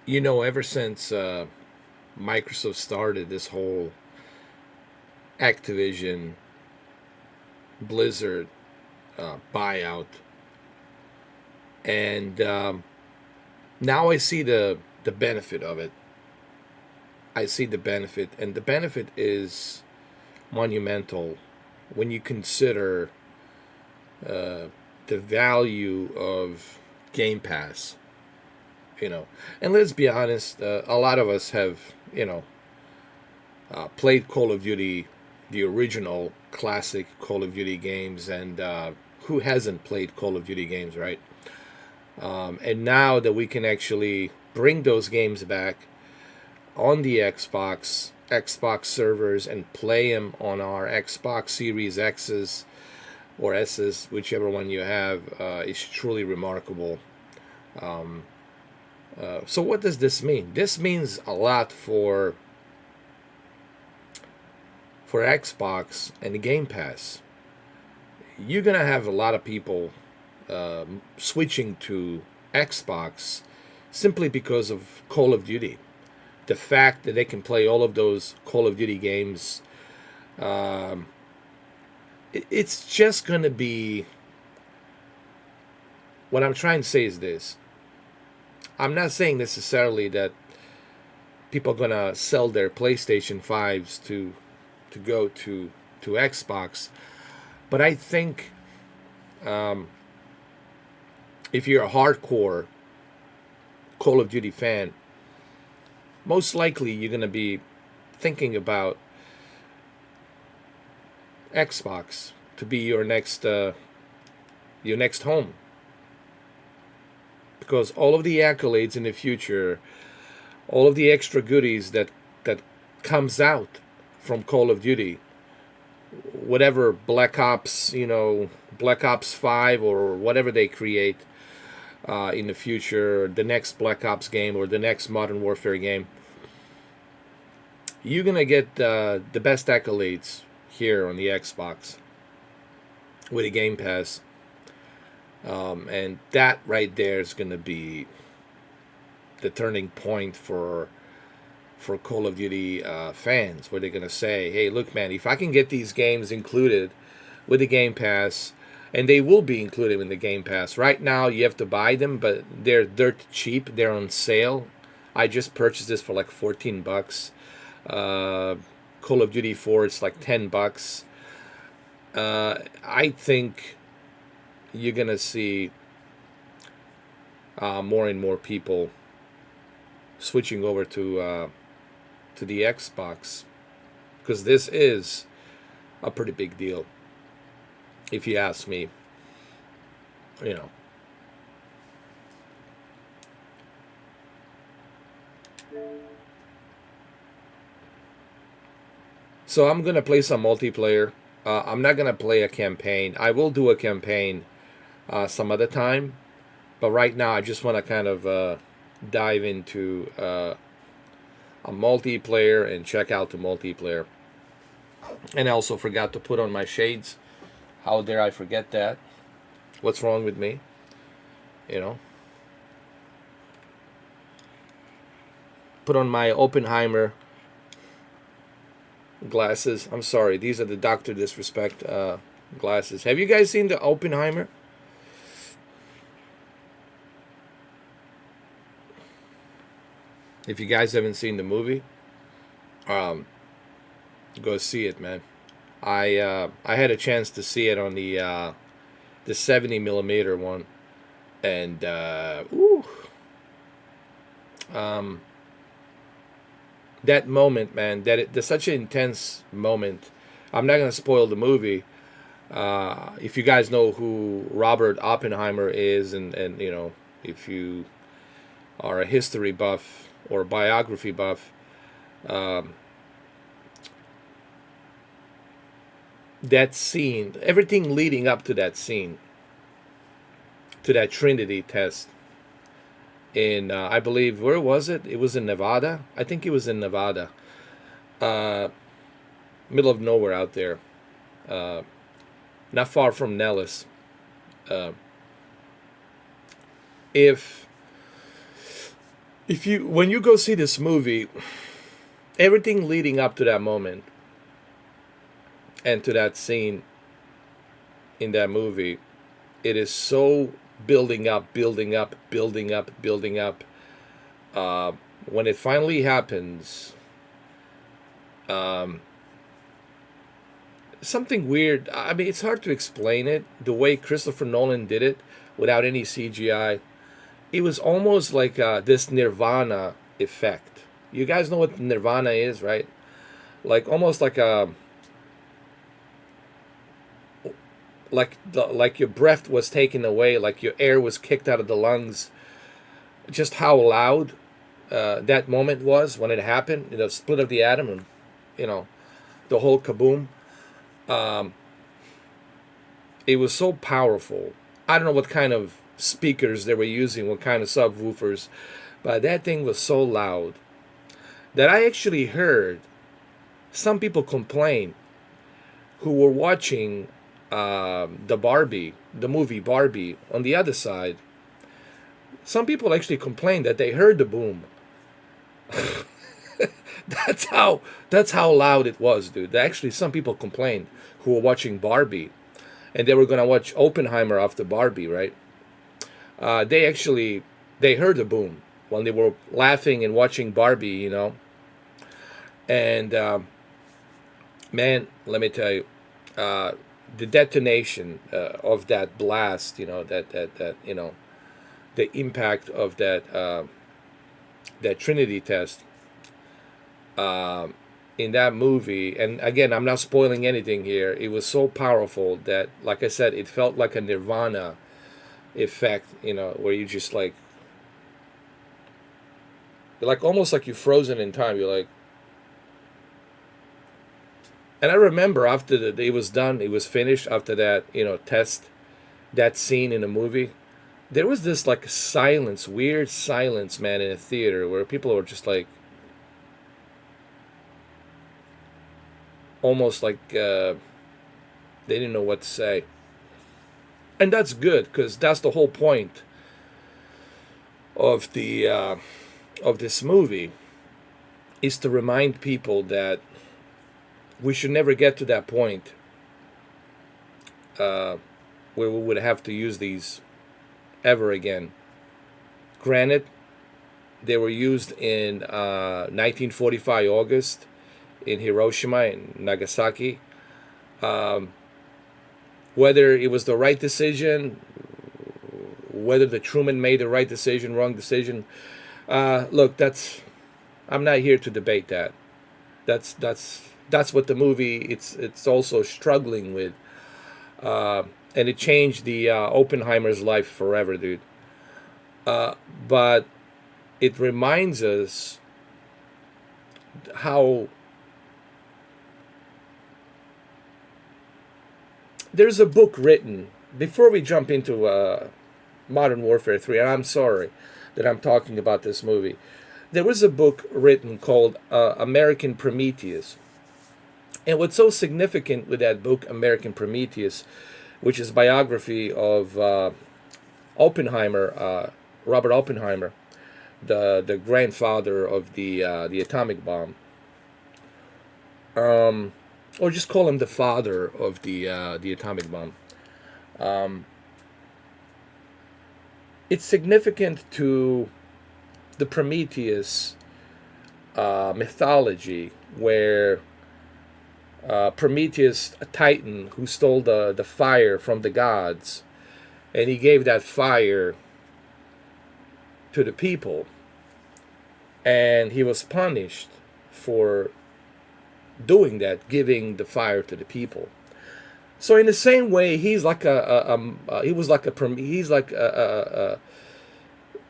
Ever since Microsoft started this whole Activision Blizzard buyout, and now I see the benefit of it. I see the benefit, and the benefit is monumental when you consider uh, the value of Game Pass. And let's be honest, a lot of us have played Call of Duty, the original classic Call of Duty games, and who hasn't played Call of Duty games, right? And now that we can actually bring those games back on the Xbox servers, and play them on our Xbox Series X's or S's, whichever one you have, is truly remarkable. Um, so what does this mean? This means a lot for Xbox and the Game Pass. You're gonna have a lot of people switching to Xbox simply because of Call of Duty. The fact that they can play all of those Call of Duty games, um, it's just gonna be. What I'm trying to say is this: I'm not saying necessarily that people are gonna sell their PlayStation 5s to go to Xbox, but I think um, if you're a hardcore Call of Duty fan, most likely you're gonna be thinking about Xbox to be your next home, because all of the accolades in the future, all of the extra goodies that comes out from Call of Duty, whatever Black Ops 5 or whatever they create in the future, the next Black Ops game or the next Modern Warfare game, you're gonna get the best accolades here on the Xbox with a Game Pass, and that right there is gonna be the turning point for Call of Duty fans, where they're gonna say, "Hey, look, man, if I can get these games included with the Game Pass, and they will be included in the Game Pass. Right now, you have to buy them, but they're dirt cheap. They're on sale. I just purchased this for like $14. Uh, Call of Duty 4, it's like $10. I think you're gonna see more and more people switching over to the Xbox, because this is a pretty big deal, if you ask me. You know. So I'm gonna play some multiplayer. I'm not gonna play a campaign. I will do a campaign some other time, but right now I just want to kind of dive into a multiplayer and check out the multiplayer. And I also forgot to put on my shades. How dare I forget that? What's wrong with me? You know, put on my Oppenheimer glasses. I'm sorry, these are the Doctor Disrespect glasses. Have you guys seen the Oppenheimer? If you guys haven't seen the movie, um, go see it, man. I had a chance to see it on the 70 millimeter one, and um, that moment, man, that's such an intense moment. I'm not gonna spoil the movie. If you guys know who Robert Oppenheimer is, and if you are a history buff or biography buff, um, that scene, everything leading up to that scene, to that Trinity test in, I believe, where was it? It was in Nevada. I think it was in Nevada, uh, middle of nowhere out there, uh, not far from Nellis. Uh, if If you when you go see this movie, everything leading up to that moment and to that scene in that movie, it is so building up, building up, building up, building up. Uh, when it finally happens, um, something weird. I mean, it's hard to explain it. The way Christopher Nolan did it without any CGI, it was almost like this Nirvana effect. You guys know what Nirvana is, right? Like almost like your breath was taken away, like your air was kicked out of the lungs. Just how loud that moment was when it happened. You know, split of the atom, and you know the whole kaboom. Um, it was so powerful. I don't know what kind of speakers they were using, what kind of subwoofers, but that thing was so loud that I actually heard some people complain who were watching the movie Barbie on the other side. Some people actually complained that they heard the boom. That's how loud it was, dude. Actually, some people complained who were watching Barbie, and they were gonna watch Oppenheimer after Barbie, right? They heard the boom when they were laughing and watching Barbie, And man, let me tell you, uh, the detonation of that blast, the impact of that Trinity test um, in that movie. And again, I'm not spoiling anything here. It was so powerful that, like I said, it felt like a Nirvana effect, where you just like almost like you're frozen in time. You're like, and I remember after it was done, it was finished after that, test, that scene in the movie. There was this like silence, weird silence, man, in a theater where people were just like, almost like they didn't know what to say. And that's good because that's the whole point of the of this movie, is to remind people that we should never get to that point uh, where we would have to use these ever again. Granted, they were used in 1945 August in Hiroshima and Nagasaki. Um, whether it was the right decision, whether the Truman made the right decision, wrong decision, look, I'm not here to debate that. That's what the movie it's also struggling with, and it changed the Oppenheimer's life forever, dude. But it reminds us how there's a book written before we jump into Modern Warfare 3, and I'm sorry that I'm talking about this movie. There was a book written called American Prometheus. And what's so significant with that book, American Prometheus, which is biography of Oppenheimer, Robert Oppenheimer, the grandfather of the atomic bomb, or just call him the father of the atomic bomb. Um, it's significant to the Prometheus mythology, where Prometheus, a titan who stole the fire from the gods, and he gave that fire to the people, and he was punished for doing that, giving the fire to the people. So in the same way, he's like he was like he's like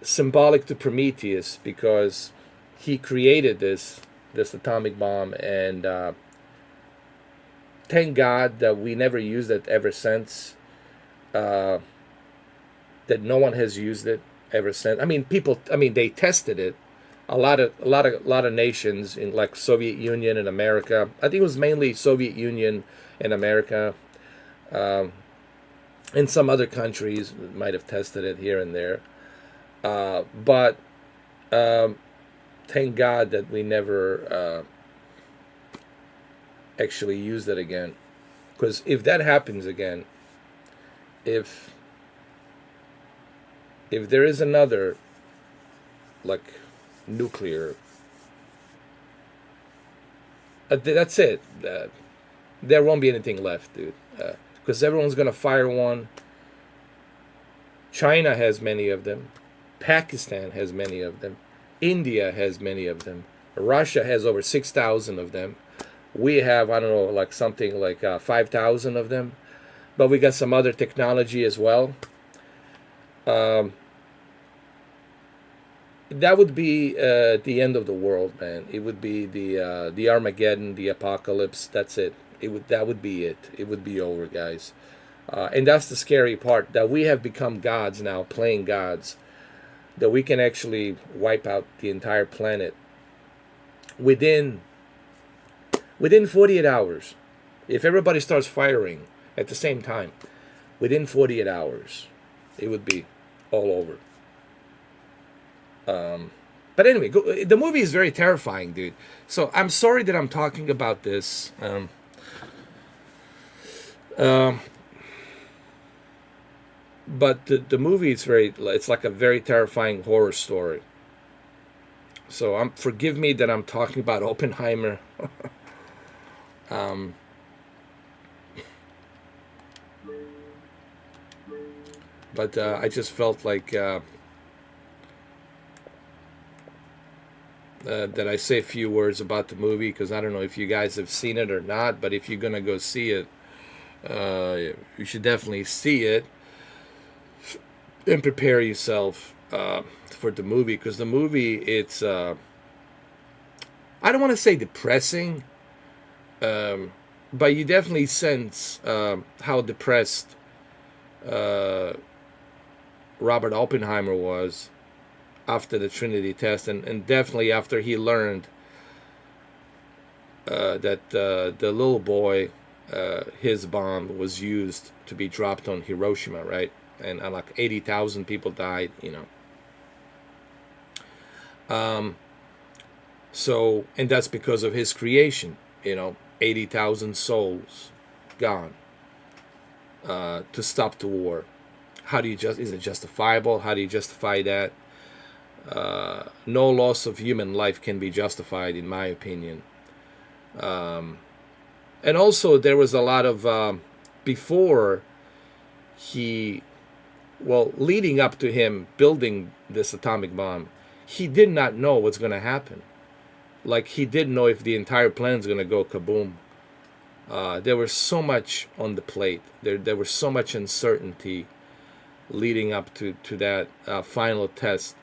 symbolic to Prometheus, because he created this atomic bomb, and thank God that we never used it ever since. Uh, that no one has used it ever since. I mean, people. I mean, they tested it. A lot of nations in like Soviet Union and America. I think it was mainly Soviet Union and America, um, and some other countries might have tested it here and there. But Thank God that we never actually used it again. Because if that happens again, if if there is another like nuclear, that's it. There won't be anything left, dude. Because everyone's gonna fire one. China has many of them. Pakistan has many of them. India has many of them. Russia has over 6,000 of them. We have, I don't know, like something like 5,000 of them. But we got some other technology as well. Um, that would be the end of the world, man. It would be the Armageddon, the apocalypse. That's it. That would be it. It would be over, guys. And that's the scary part, that we have become gods now, playing gods, that we can actually wipe out the entire planet within 48 hours. If everybody starts firing at the same time, within 48 hours, it would be all over. But anyway, the movie is very terrifying, dude. So I'm sorry that I'm talking about this. Um, but the movie is it's like a very terrifying horror story. So forgive me that I'm talking about Oppenheimer. um, but I just felt like that I say a few words about the movie, because I don't know if you guys have seen it or not. But if you're gonna go see it, you should definitely see it and prepare yourself for the movie, because the movie, it's I don't want to say depressing, but you definitely sense how depressed uh, Robert Oppenheimer was after the Trinity test, and definitely after he learned that the little boy, his bomb was used to be dropped on Hiroshima, right? And like 80,000 people died, you know. So, and that's because of his creation, 80,000 souls gone to stop the war. Is it justifiable? How do you justify that? No loss of human life can be justified, in my opinion. And also, there was a lot of, before leading up to him building this atomic bomb, he did not know what's going to happen. Like, he didn't know if the entire planet's going to go kaboom. There was so much on the plate. There was so much uncertainty leading up to that final test.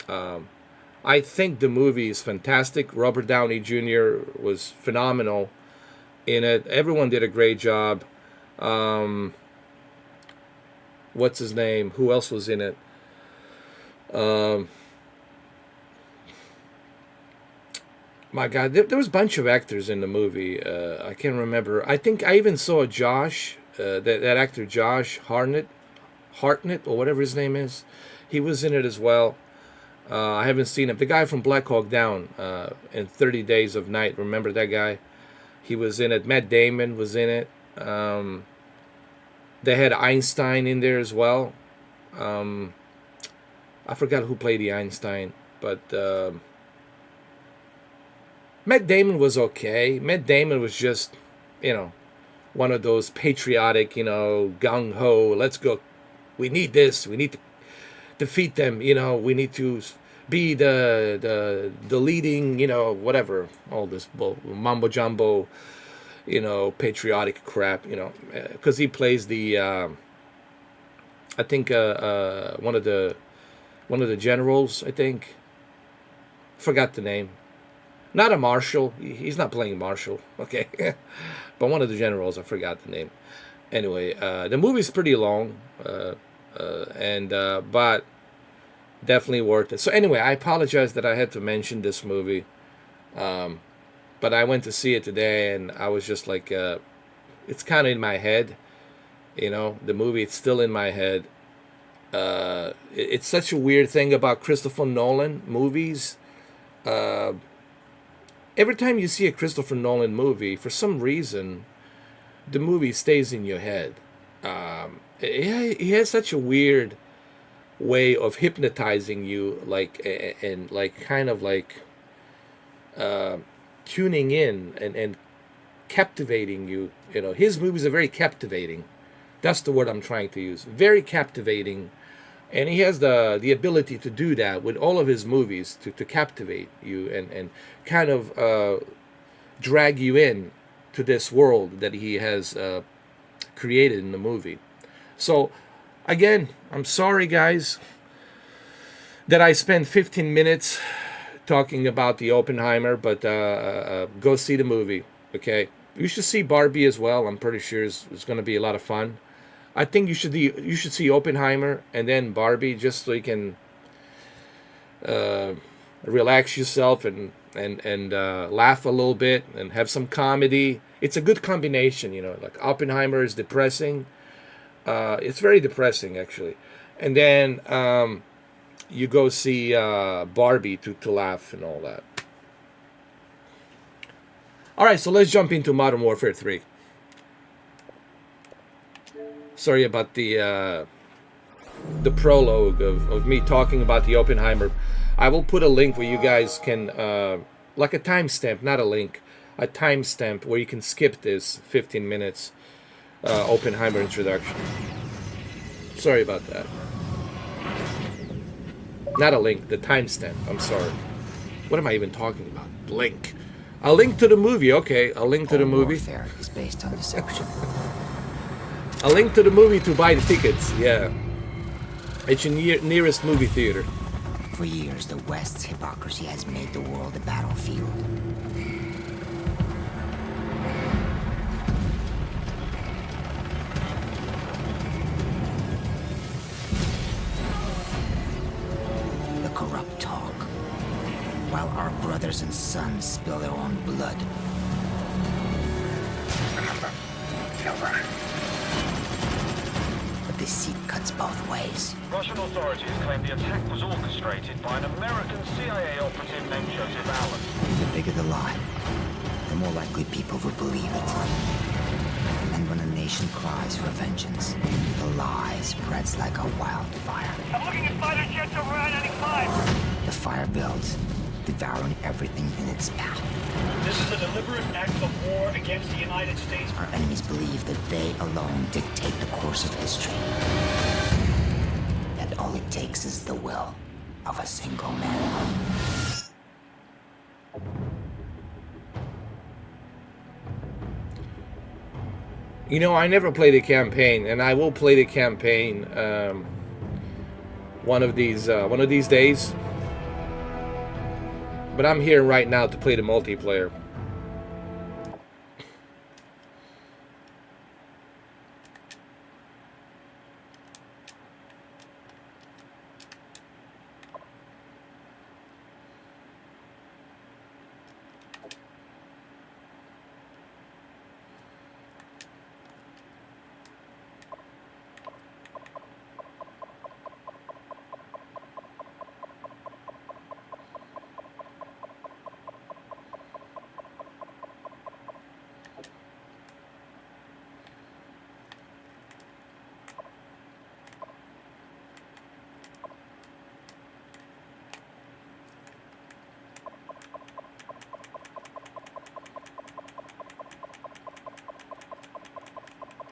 I think the movie is fantastic. Robert Downey Jr. was phenomenal in it. Everyone did a great job. What's his name? Who else was in it? My God, there was a bunch of actors in the movie. I can't remember. I think I even saw Josh, that actor Josh Hartnett, or whatever his name is. He was in it as well. I haven't seen him. The guy from Black Hawk Down in 30 Days of Night. Remember that guy? He was in it. Matt Damon was in it. They had Einstein in there as well. I forgot who played the Einstein, but Matt Damon was okay. Matt Damon was just, one of those patriotic, gung ho. Let's go. We need this. We need to defeat them. We need to be the leading, whatever, all this mumbo jumbo, patriotic crap, because he plays the, I think one of the generals. I think, forgot the name. Not a marshal. He's not playing marshal. Okay, but one of the generals. I forgot the name. Anyway, the movie's pretty long, but definitely worth it. So anyway, I apologize that I had to mention this movie, but I went to see it today, and I was just like, it's kind of in my head, the movie. It's still in my head, It's such a weird thing about Christopher Nolan movies. Uh, every time you see a Christopher Nolan movie, for some reason, the movie stays in your head. He has such a weird way of hypnotizing you, like and like kind of like uh, tuning in and captivating you. You know, his movies are very captivating. That's the word I'm trying to use. Very captivating, and he has the ability to do that with all of his movies to captivate you and kind of drag you in to this world that he has created in the movie. So, again, I'm sorry, guys, that I spent 15 minutes talking about the Oppenheimer, but go see the movie, okay? You should see Barbie as well. I'm pretty sure it's going to be a lot of fun. I think you should see Oppenheimer and then Barbie just so you can relax yourself and laugh a little bit and have some comedy. It's a good combination, you know. Like Oppenheimer is depressing. It's very depressing actually, and then you go see Barbie to laugh and all that. All right, so let's jump into Modern Warfare 3. Sorry about the prologue of me talking about the Oppenheimer. I will put a link where you guys can, like a timestamp, not a link, a timestamp where you can skip this 15 minutes Oppenheimer introduction. Sorry about that. Not a link, the timestamp. I'm sorry. What am I even talking about? Link. A link to the movie. Okay, a link to the movie. Warfare is based on deception. A link to the movie to buy the tickets. Yeah. It's your nearest movie theater. For years, the West's hypocrisy has made the world a battlefield. The corrupt talk, while our brothers and sons spill their own blood. Remember, Silver. But deceit cuts both ways. Russian authorities claim the attack was orchestrated by an American CIA operative named Joseph Allen. The bigger the lie, the more likely people will believe it. And when a nation cries for vengeance, the lie spreads like a wildfire. I'm looking at fighter jets over I-95. The fire builds, devouring everything in its path. This is a deliberate act of war against the United States. Our enemies believe that they alone dictate the course of history. That all it takes is the will of a single man. You know, I never played a campaign, and I will play the campaign one of these days. But I'm here right now to play the multiplayer.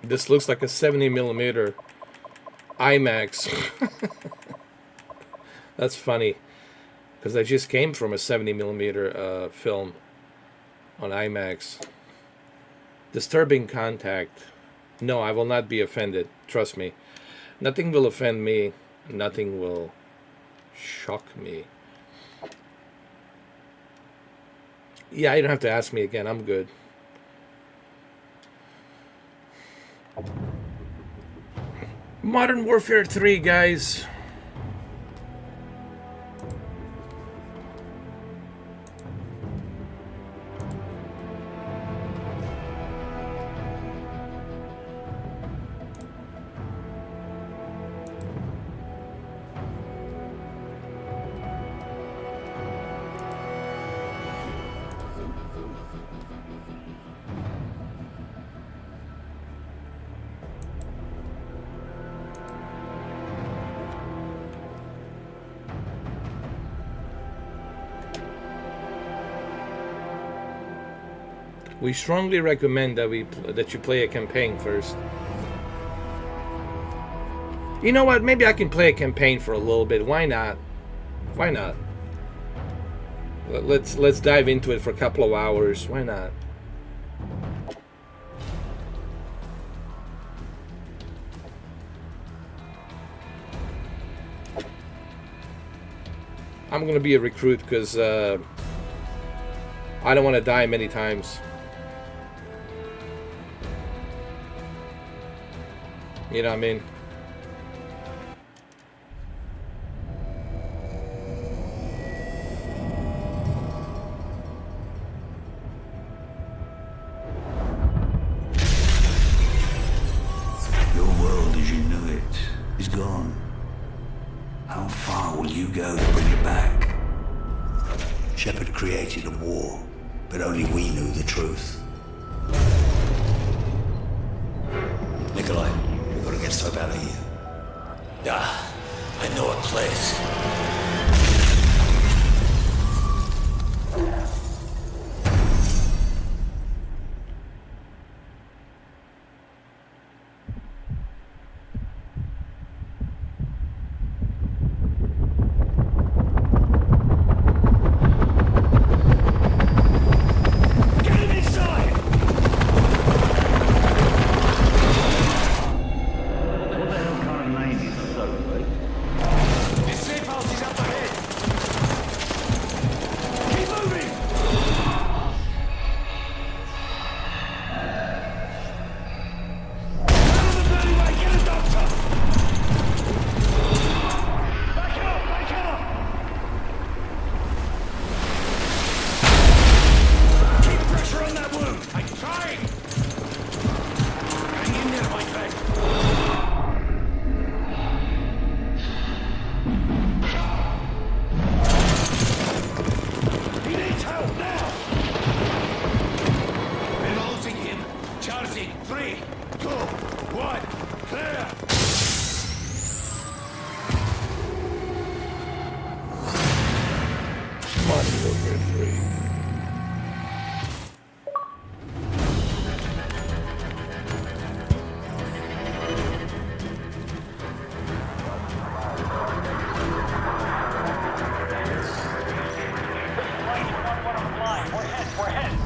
This looks like a 70mm IMAX. That's funny, because I just came from a 70mm film on IMAX. Disturbing contact. No, I will not be offended. Trust me. Nothing will offend me. Nothing will shock me. Yeah, you don't have to ask me again. I'm good. Modern Warfare 3, guys. We strongly recommend that you play a campaign first. You know what? Maybe I can play a campaign for a little bit. Why not? Why not? Let's dive into it for a couple of hours. Why not? I'm gonna be a recruit because I don't want to die many times. You know what I mean? Your world as you knew it is gone. How far will you go to bring it back? Shepard created a war, but only we knew the truth. Nikolai, we've got to get Soap out of here. Yeah, I know a place.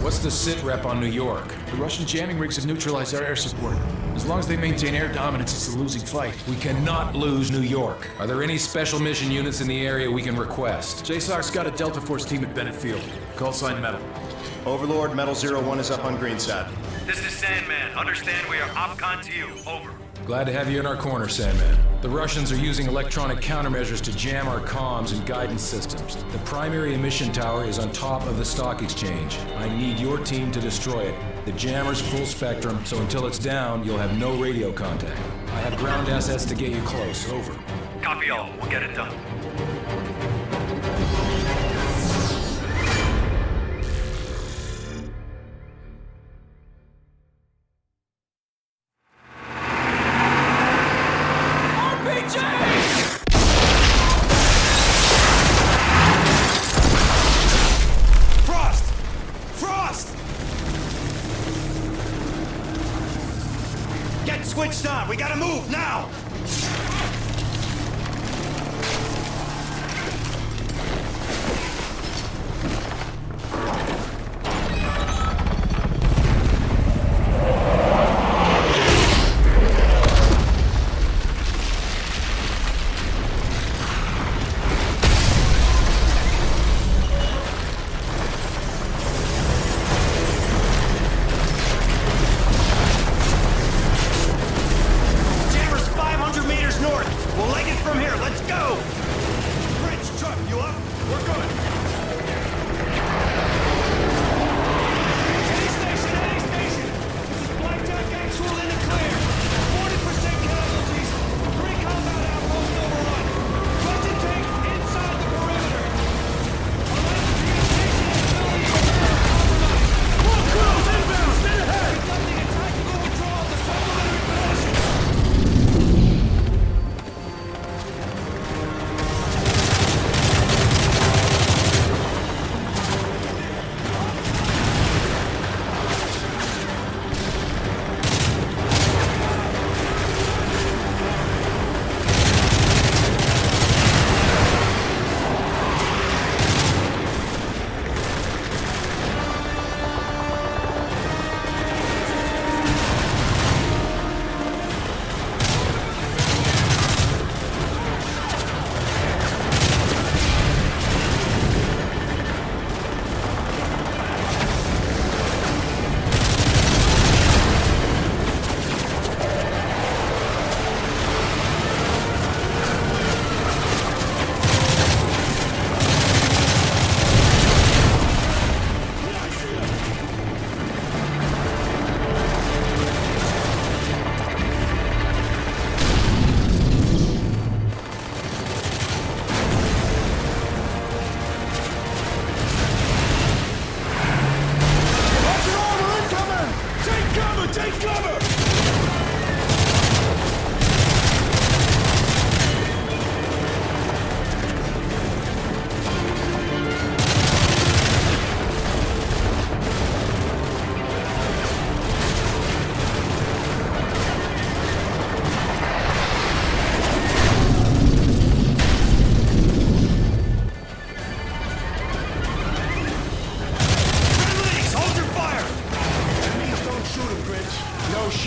What's the sit rep on New York? The Russian jamming rigs have neutralized our air support. As long as they maintain air dominance, it's a losing fight. We cannot lose New York. Are there any special mission units in the area we can request? JSOC's got a Delta Force team at Bennett Field. Call sign Metal. Overlord, Metal 01 is up on Greenside. This is Sandman. Understand we are OPCON to you. Over. Glad to have you in our corner, Sandman. The Russians are using electronic countermeasures to jam our comms and guidance systems. The primary emission tower is on top of the stock exchange. I need your team to destroy it. The jammer's full spectrum, so until it's down, you'll have no radio contact. I have ground assets to get you close. Over. Copy all. We'll get it done. Switched on! We gotta move, now!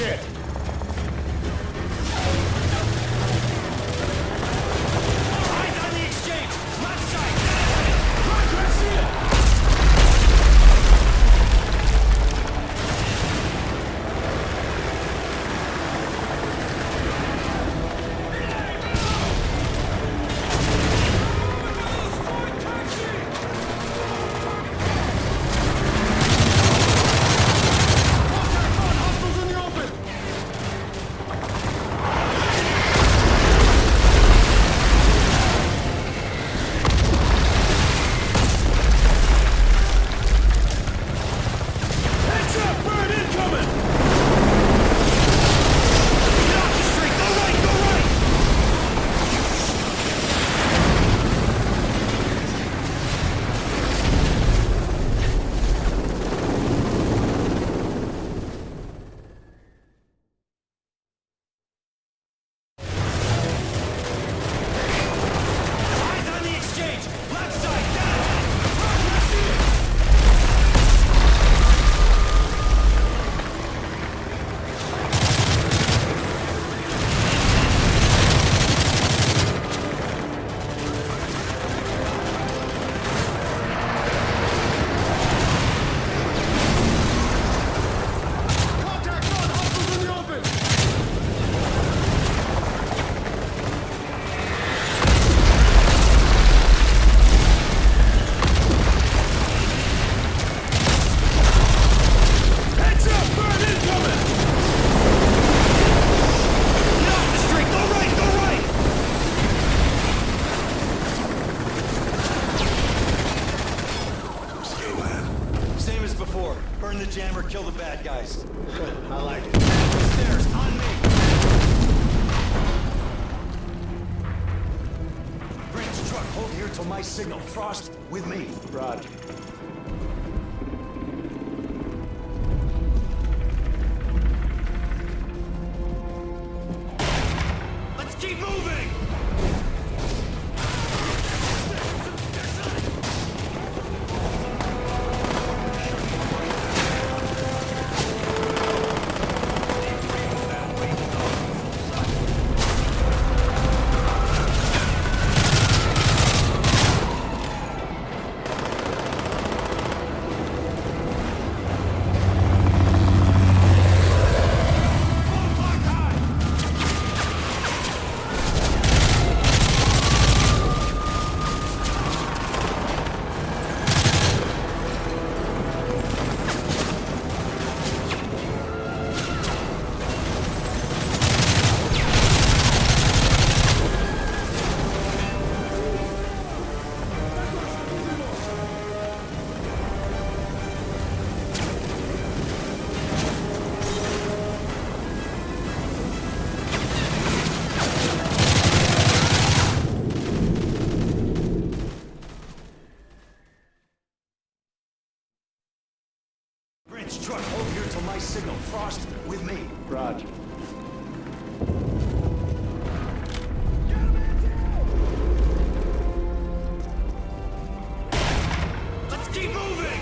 shit! Eyes on the exchange! Left side! Rock Garcia! Heads up! Bird incoming! Get off the street! Go right! Go right! Eyes on the exchange! Left side! Down! Rock Garcia! Contact on! Hostiles in the open! Heads up! Bird incoming! Get off the street! Go right! Go right! Same as before. Burn the jammer, kill the bad guys. I like it. Stairs, on me! Brand's truck, hold here till my signal. Frost, with me. Roger. Let's keep moving! Brand's truck, hold here till my signal. Frost, with me. Roger. Let's keep moving!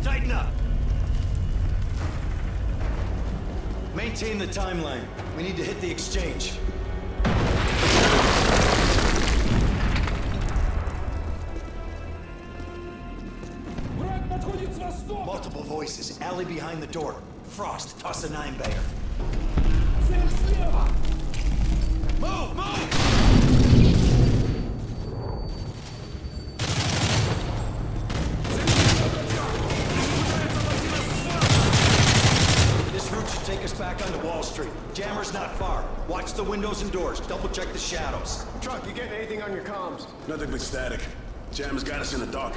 Tighten up! Maintain the timeline. We need to hit the exchange. Multiple voices. Alley behind the door. Frost, toss a 9-bagger. Move! Move! Jammer's not far. Watch the windows and doors. Double check the shadows. Truck, you getting anything on your comms? Nothing but static. Jammer's got us in the dark.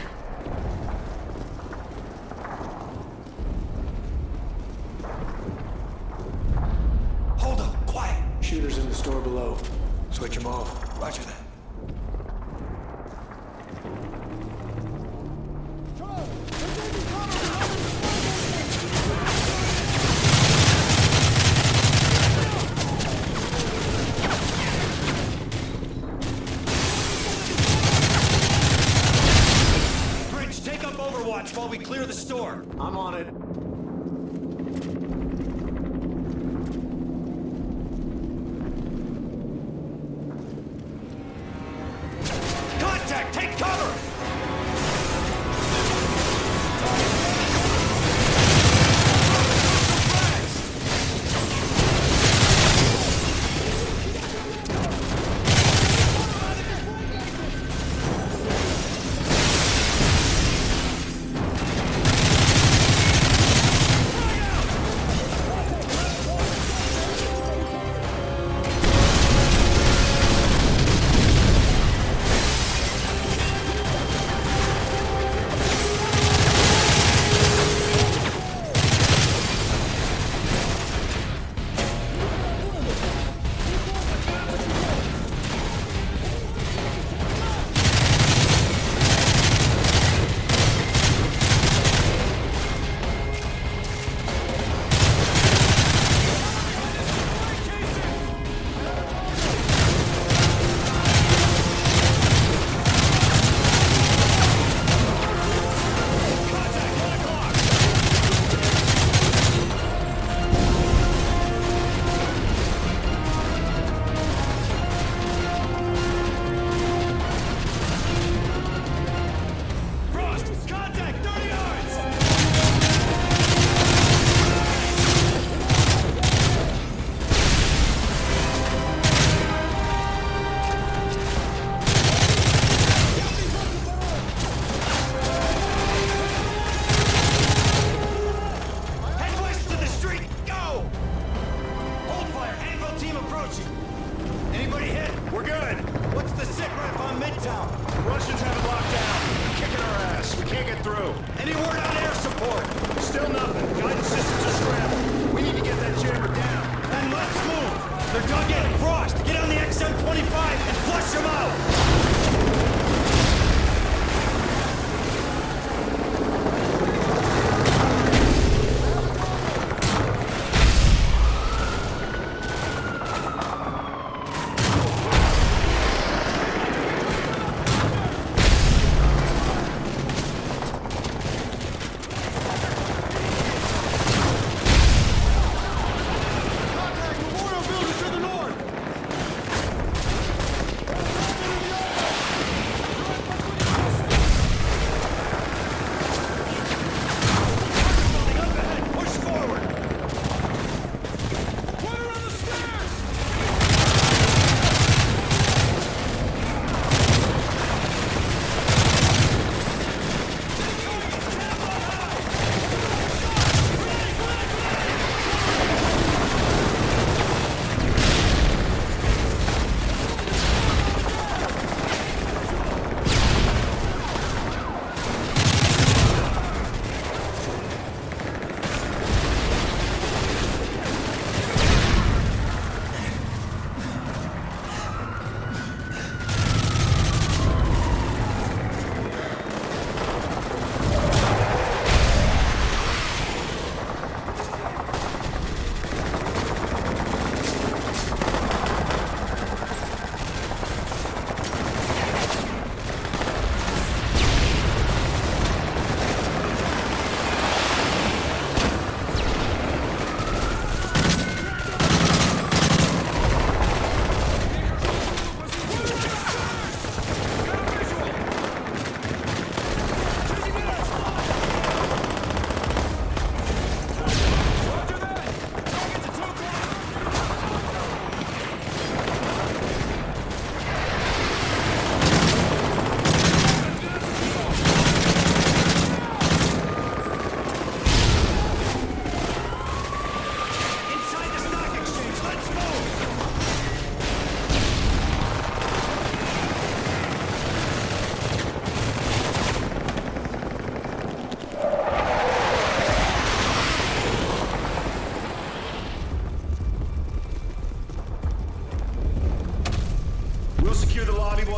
Hold up, quiet. Shooters in the store below. Switch them off. Roger that. Bridge, take up Overwatch while we clear the store. I'm on it. Contact! Take cover! Frost! Contact! 30 yards! Head west to the street! Go! Hold fire! Anvil team approaching! Anybody hit? We're good. What's the sit rep on Midtown? Russians have it locked down. Kicking our ass. We can't get through. Any word on air support? Still nothing. Guidance systems are scrambled. We need to get that jammer down. Then let's move! They're dug in! Frost, get on the XM-25 and flush them out! Contact! Memorial building to the north!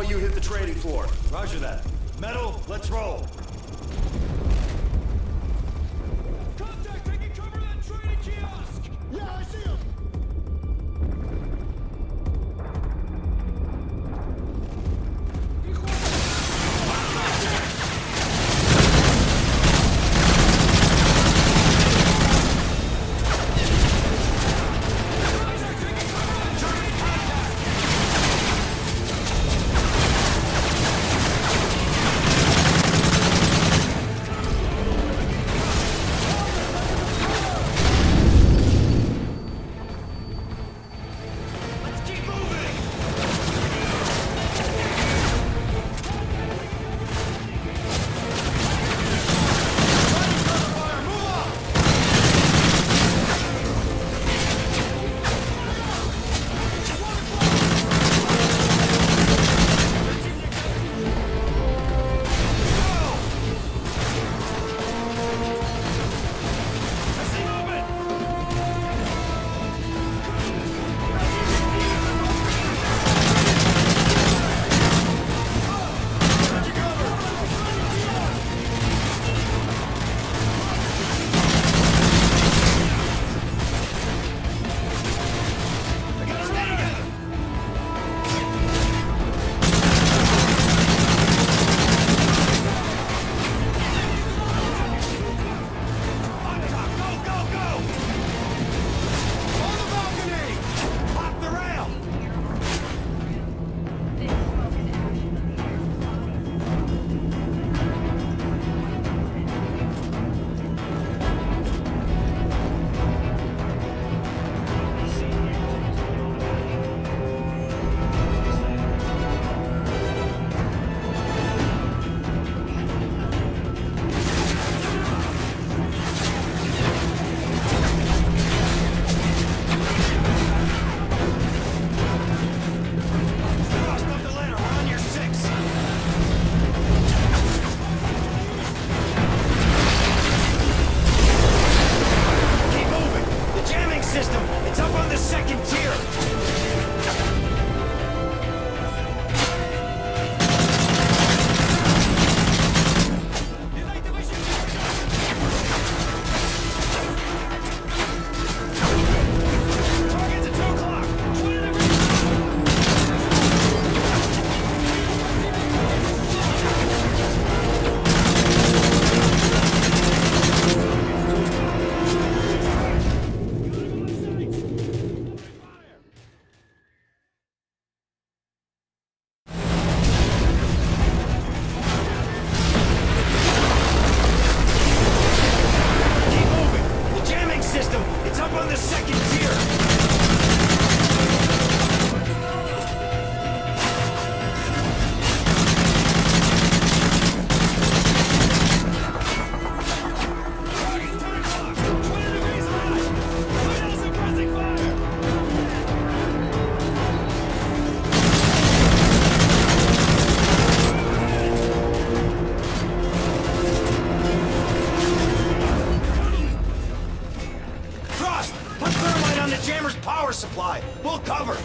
all you hit the trading floor. Roger that. Metal, let's roll. Contact, taking cover of that trading kiosk! Yeah, I see him! supply. We'll cover.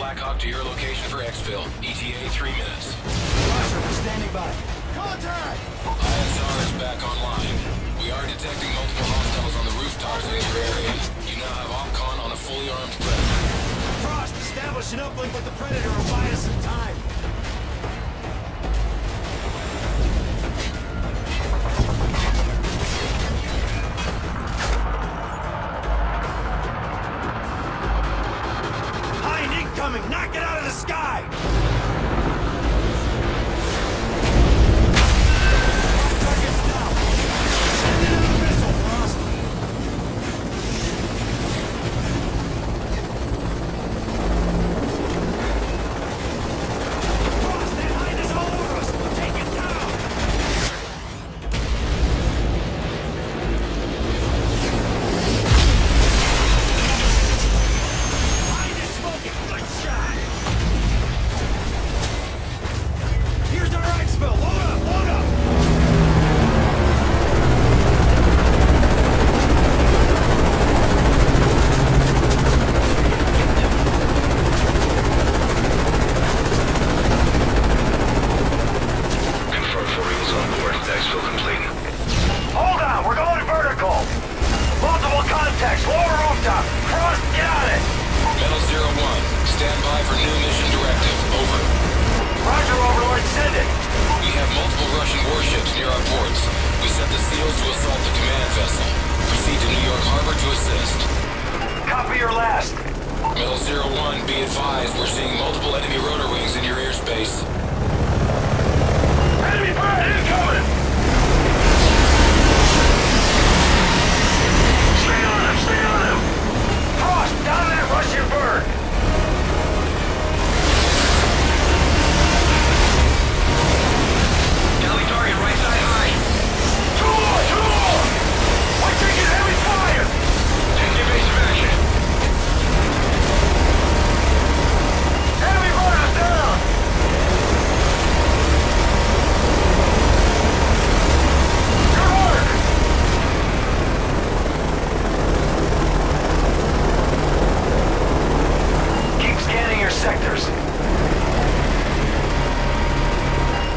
Black Hawk to your location for exfil. ETA 3 minutes. Roger, we're standing by. Contact! ISR is back online. We are detecting multiple hostiles on the rooftops in your area. You now have OpCon on a fully armed Predator. Frost, establish an uplink with the Predator and buy us some time. Hind incoming! Knock it out of the sky! Target's down! Send in a missile, Frost! Frost, that hind is all over us! Take it down! Hind is smoking! Good shot! Here's our exfil! Load up! Load up! Confirm for wheels on board. Exfil complete. Hold on, we're going vertical. Multiple contacts, lower rooftop. Frost, get on it. Metal 01, stand by for new mission directive. Over. Roger, Overlord, send it. We have multiple Russian warships near our ports. We set the SEALs to assault the command vessel. Proceed to New York Harbor to assist. Copy your last. Metal 01, be advised, we're seeing multiple enemy rotor wings in your airspace. Enemy bird incoming. Stay on him, stay on him. Frost, down that Russian bird. Galley target right side high. Two more. We're taking heavy fire. Take evasive action. Enemy bird is down. Good work. Keep scanning your sectors.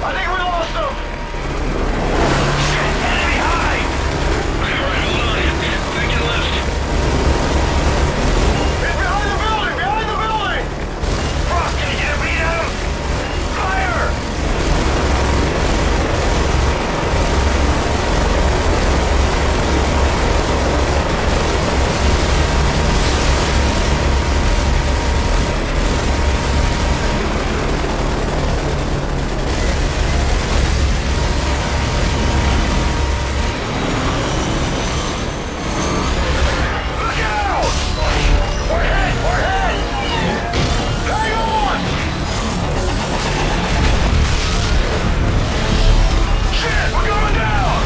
I think we lost them. Shit, enemy high. Alright, hold on. Thinking left. It's behind the building! Behind the building! Frost, can you get a beat on him? Fire! Look out! We're hit! We're hit! Hang on! Shit, we're going down!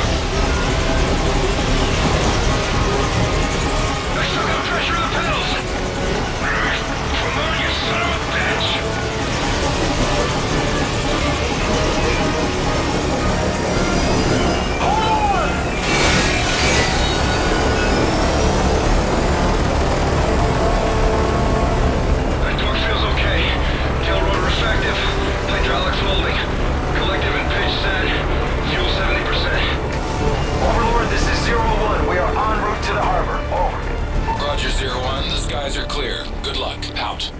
I still got pressure on the pedals. Come on, you son of a bitch. Hold on! That torque feels okay. Tail rotor effective. Hydraulics holding. Collective and pitch set. Fuel 70%. Overlord, this is 01. We are en route to the harbor. Over. Roger 01, the skies are clear. Good luck. Out.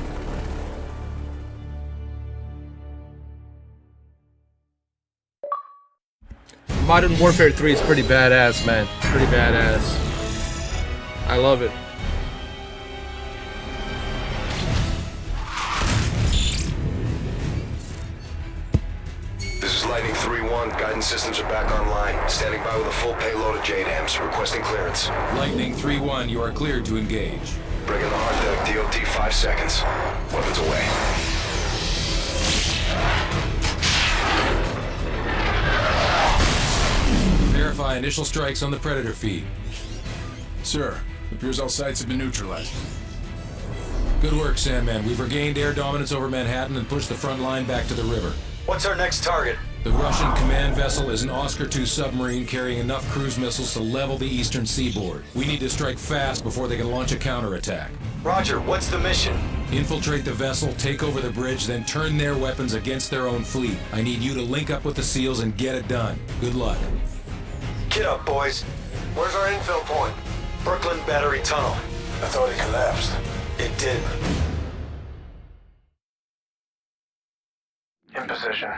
Modern Warfare 3 is pretty badass, man. Pretty badass. I love it. This is Lightning 3-1. Guidance systems are back online. Standing by with a full payload of JDAMs. Requesting clearance. Lightning 3-1, you are cleared to engage. Bring in the hard deck. DOT 5 seconds. Weapons away. Verify initial strikes on the Predator feed. Sir, appears all sites have been neutralized. Good work, Sandman. We've regained air dominance over Manhattan and pushed the front line back to the river. What's our next target? The Russian command vessel is an Oscar II submarine carrying enough cruise missiles to level the eastern seaboard. We need to strike fast before they can launch a counterattack. Roger, what's the mission? Infiltrate the vessel, take over the bridge, then turn their weapons against their own fleet. I need you to link up with the SEALs and get it done. Good luck. Get up, boys. Where's our infill point? Brooklyn Battery Tunnel. I thought it collapsed. It did. In position.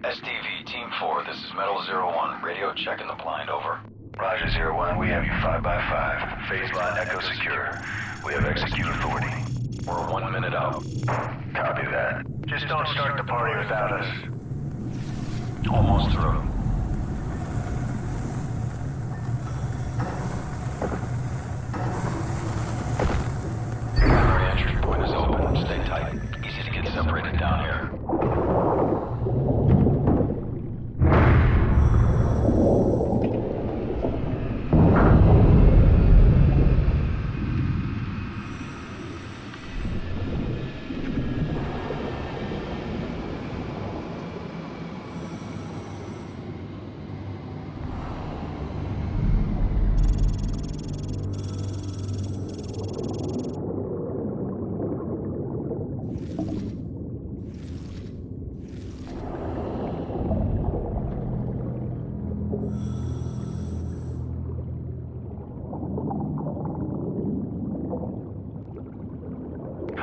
STV, Team 4, this is Metal 01. Radio checking the blind, over. Roger, 01. We have you 5x5. Phase line Echo secure. We have execute authority. We're 1 minute out. Copy that. Just don't start the party without us. Almost through. Primary entry point is open. Stay tight. Easy to get separated down here.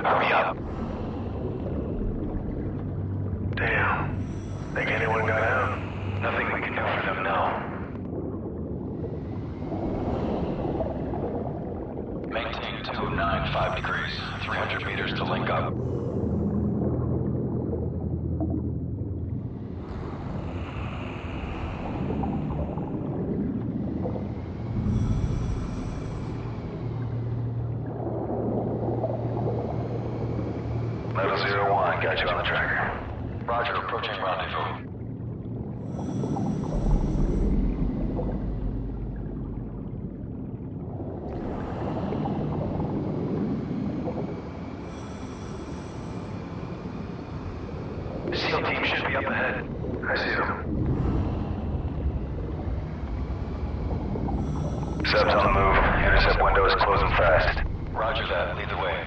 Hurry up. Damn. Think anyone got out? Nothing we can do for them now. Maintain 295 degrees. 300 meters to link up. Level 01, got you on the tracker. Roger, approaching rendezvous. The SEAL team should be up ahead. I see them. Subs on the move. Intercept window is closing fast. Roger that. Lead the way.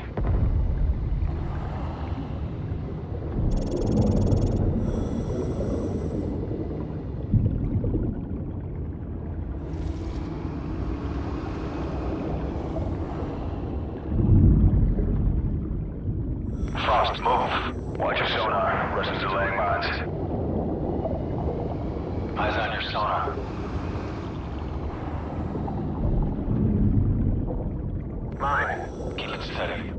Frost, move. Watch your sonar. Russians are laying mines. Eyes on your sonar. Mine. Keep it steady.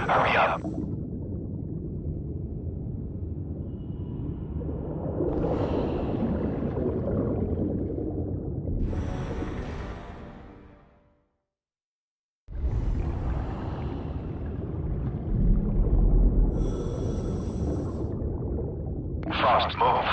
Hurry up. Frost, move.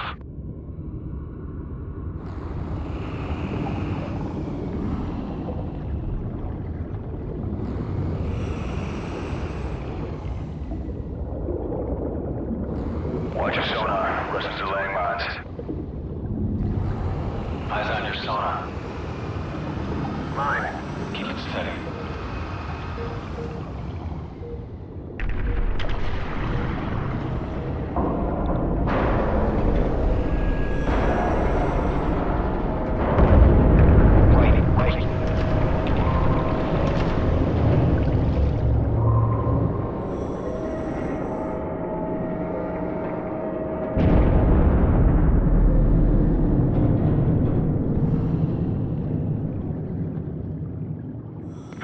Watch your sonar. Russians are laying mines. Eyes on your sonar. Mine. Keep it steady.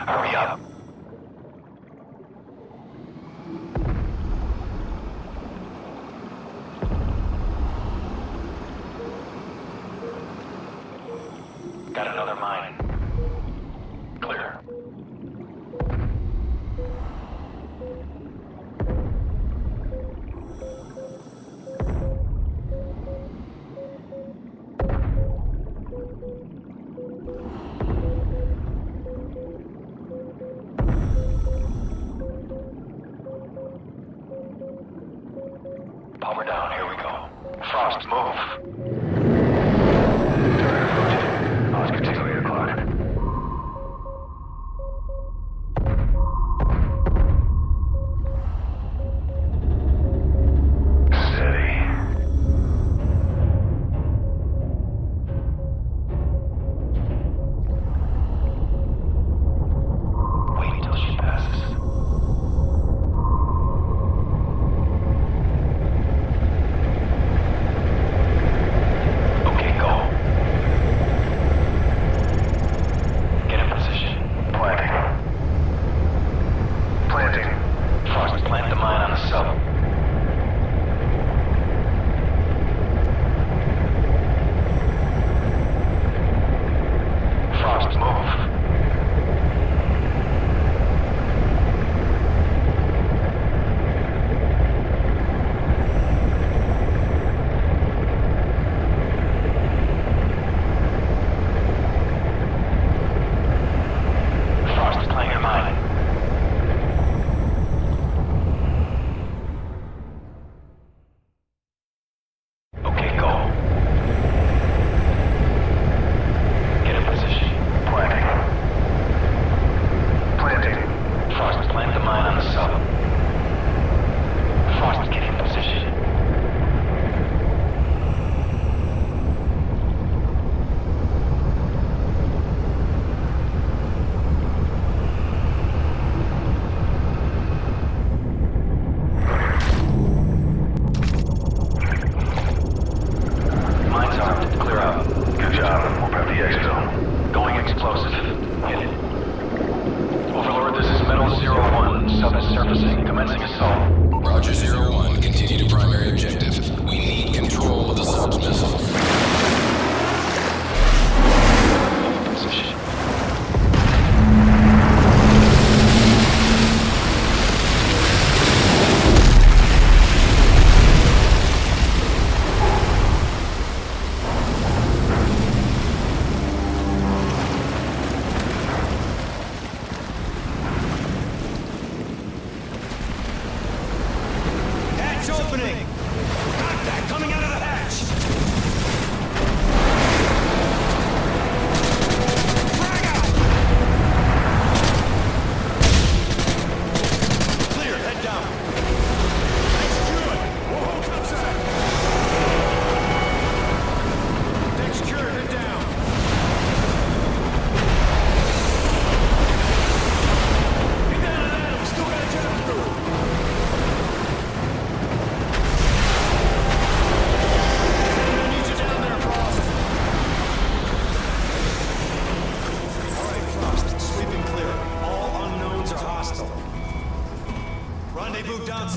Hurry up. Got another mine. Clear. Power down, here we go. Frost, move.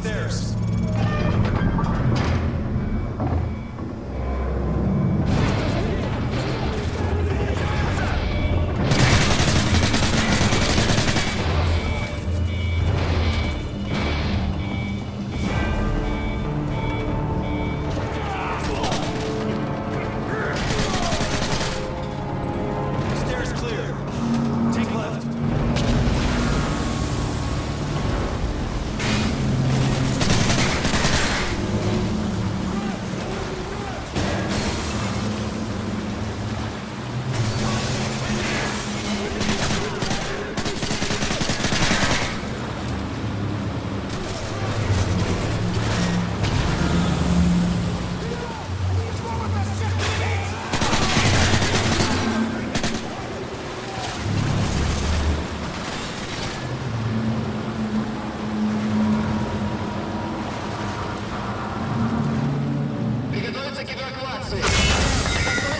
stairs. Stairs clear. Take left.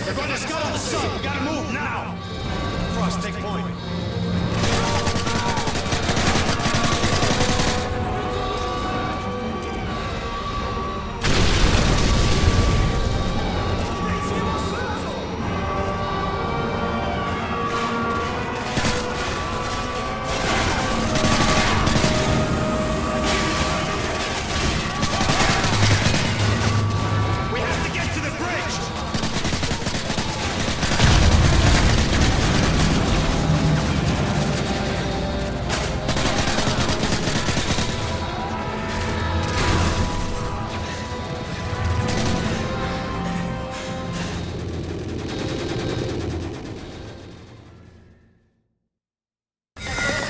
They're going to scuttle the sub. We gotta move now. Frost, take point. We have to get to the bridge.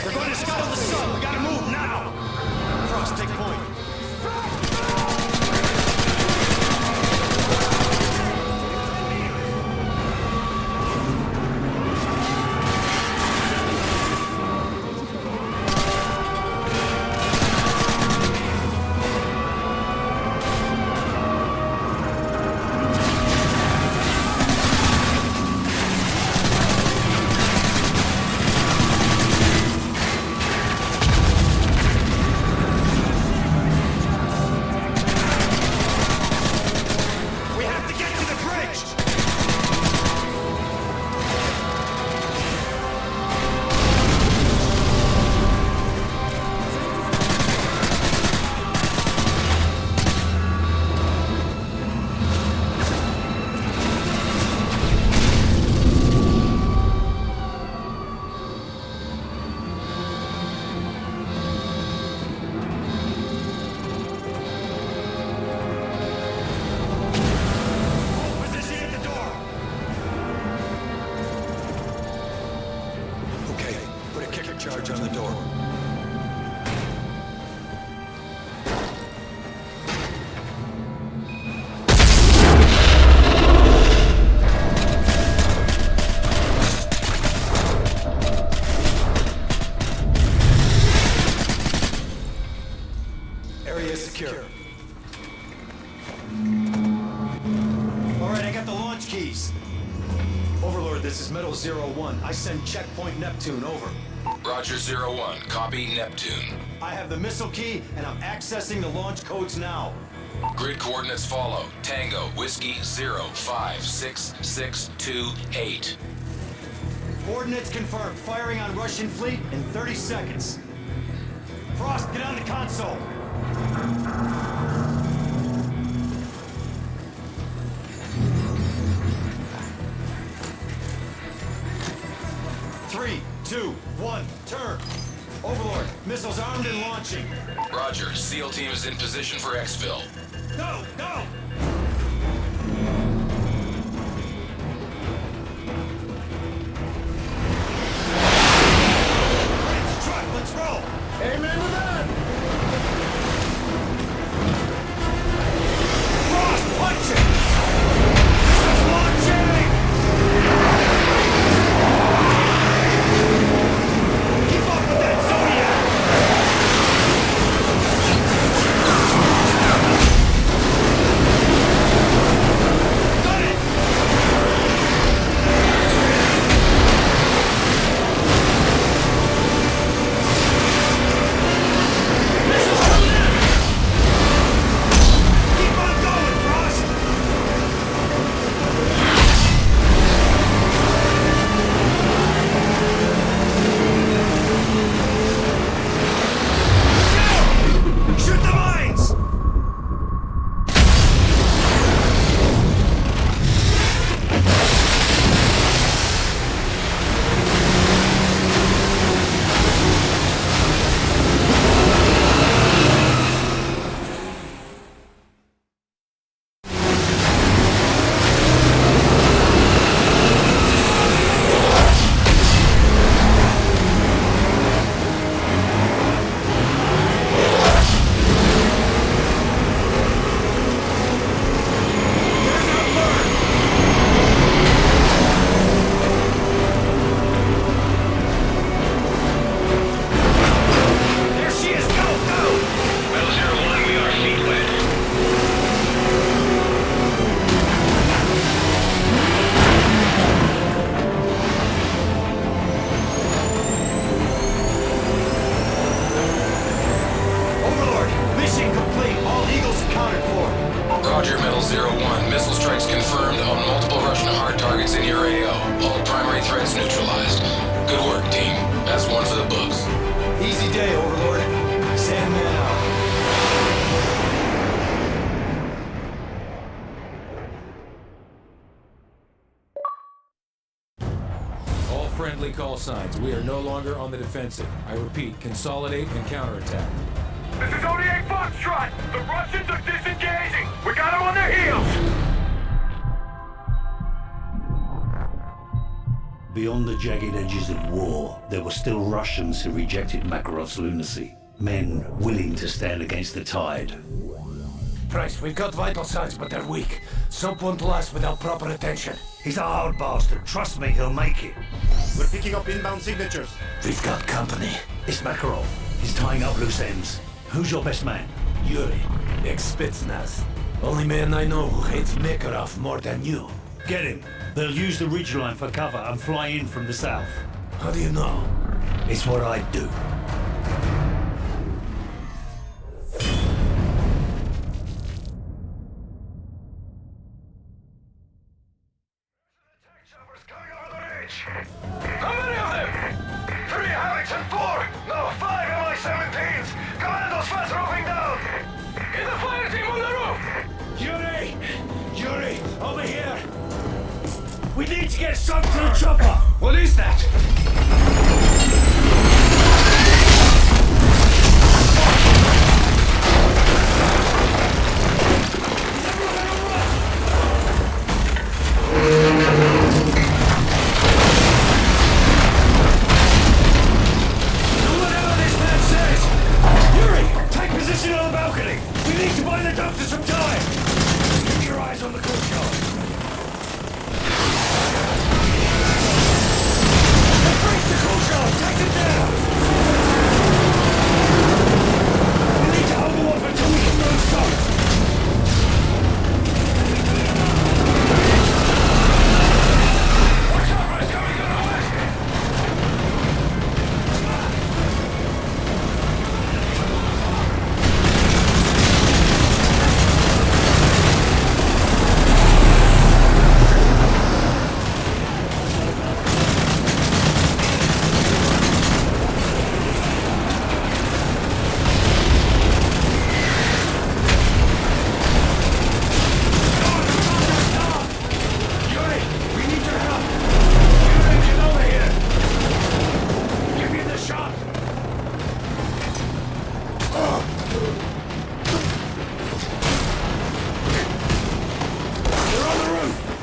They're going to scuttle the sub. We gotta move now. Frost, take point. We have to get to the bridge. Position at the door. Okay, put a kicker charge on the door. Area secure. All right, I got the launch keys. Overlord, this is Metal 01. I send checkpoint Neptune, over. Roger 01. Copy Neptune. I have the missile key, and I'm accessing the launch codes now. Grid coordinates follow. Tango, Whiskey 05668. Coordinates confirmed. Firing on Russian fleet in 30 seconds. Frost, get on the console. Three, two, one, turn. Overlord, missiles armed and launching. Roger. SEAL team is in position for exfil. Go, go! Bridge, truck, let's roll! Amen to that! Frost, punch it! Missiles launching! Keep up with that Zodiac! in your AO. All primary threats neutralized. Good work, team. That's one for the books. Easy day, Overlord. Sandman out. All friendly call signs. We are no longer on the defensive. I repeat, consolidate and counterattack. This is ODA Foxtrot! The Russians are disengaging! We got them on their heels! Beyond the jagged edges of war, there were still Russians who rejected Makarov's lunacy. Men willing to stand against the tide. Price, we've got vital signs, but they're weak. Soap won't last without proper attention. He's a hard bastard. Trust me, he'll make it. We're picking up inbound signatures. We've got company. It's Makarov. He's tying up loose ends. Who's your best man? Yuri, ex-Spetsnaz. Only man I know who hates Makarov more than you. Get him. They'll use the ridgeline for cover and fly in from the south. How do you know? It's what I do. How many of them? 3 Havocs and 4! No, 5 MI-17s! Commandos fast roving down! Get the fire team on the roof! Yuri! Yuri, over here! We need to get some to the chopper! What is that? Whatever this man says! Yuri, take position on the balcony! We need to buy the doctor some time! Keep your eyes on the courtyard! Break the courtyard! Take it down! We need to hold them off until we can move south!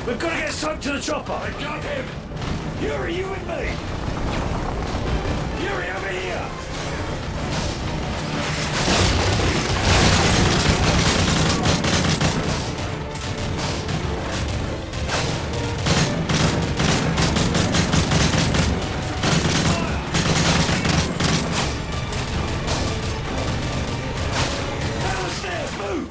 We've got to get Soap to the chopper! I got him! Yuri, you with me? Yuri, over here! Downstairs, move!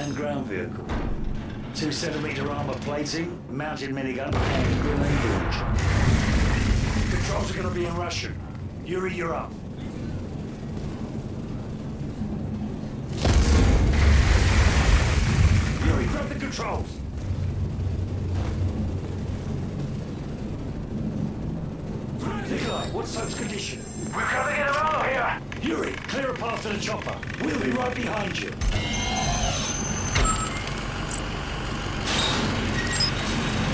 unmanned ground vehicle. 2-centimeter armor plating, mounted minigun, and grenade launcher. Controls are gonna be in Russian. Yuri, you're up. Yuri, grab the controls. Nikolai, what's Soap's condition? We've got to get him out of here! Yuri, clear a path to the chopper. We'll be right behind you.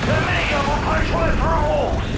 The minigun will punch right through walls!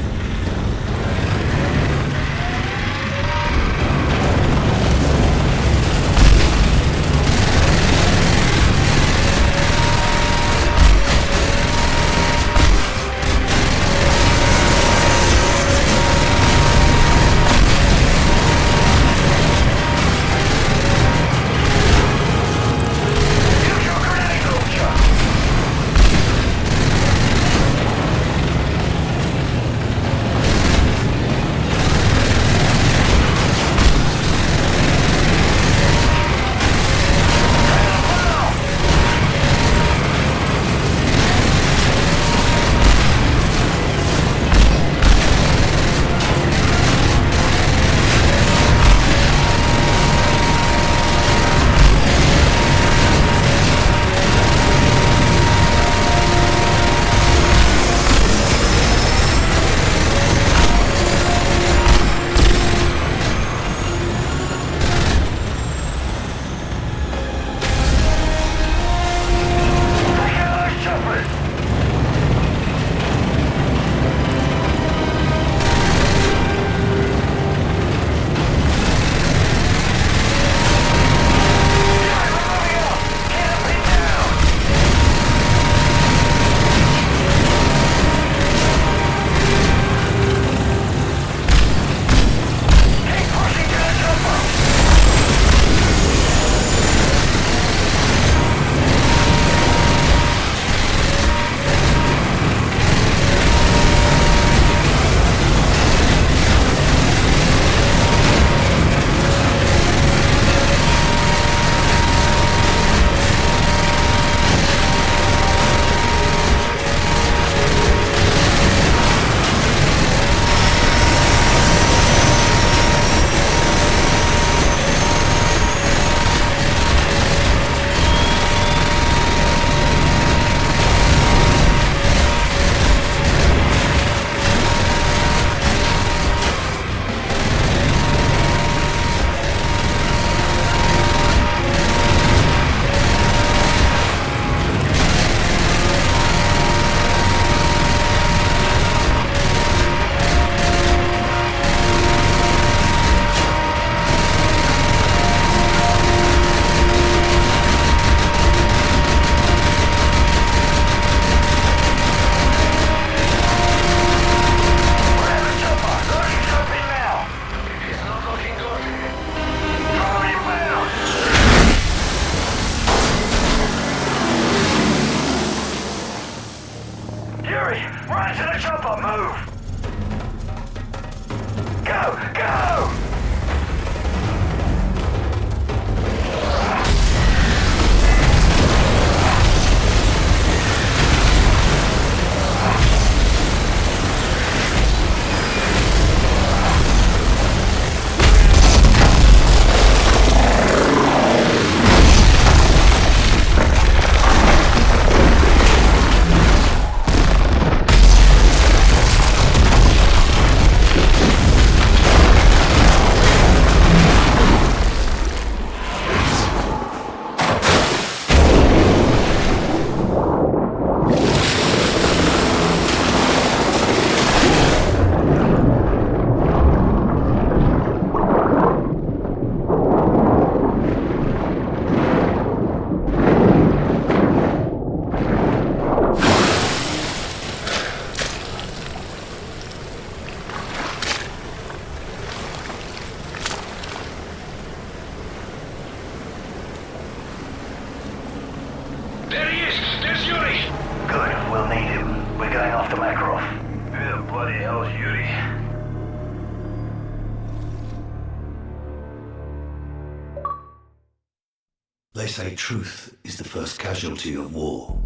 They say truth is the first casualty of war.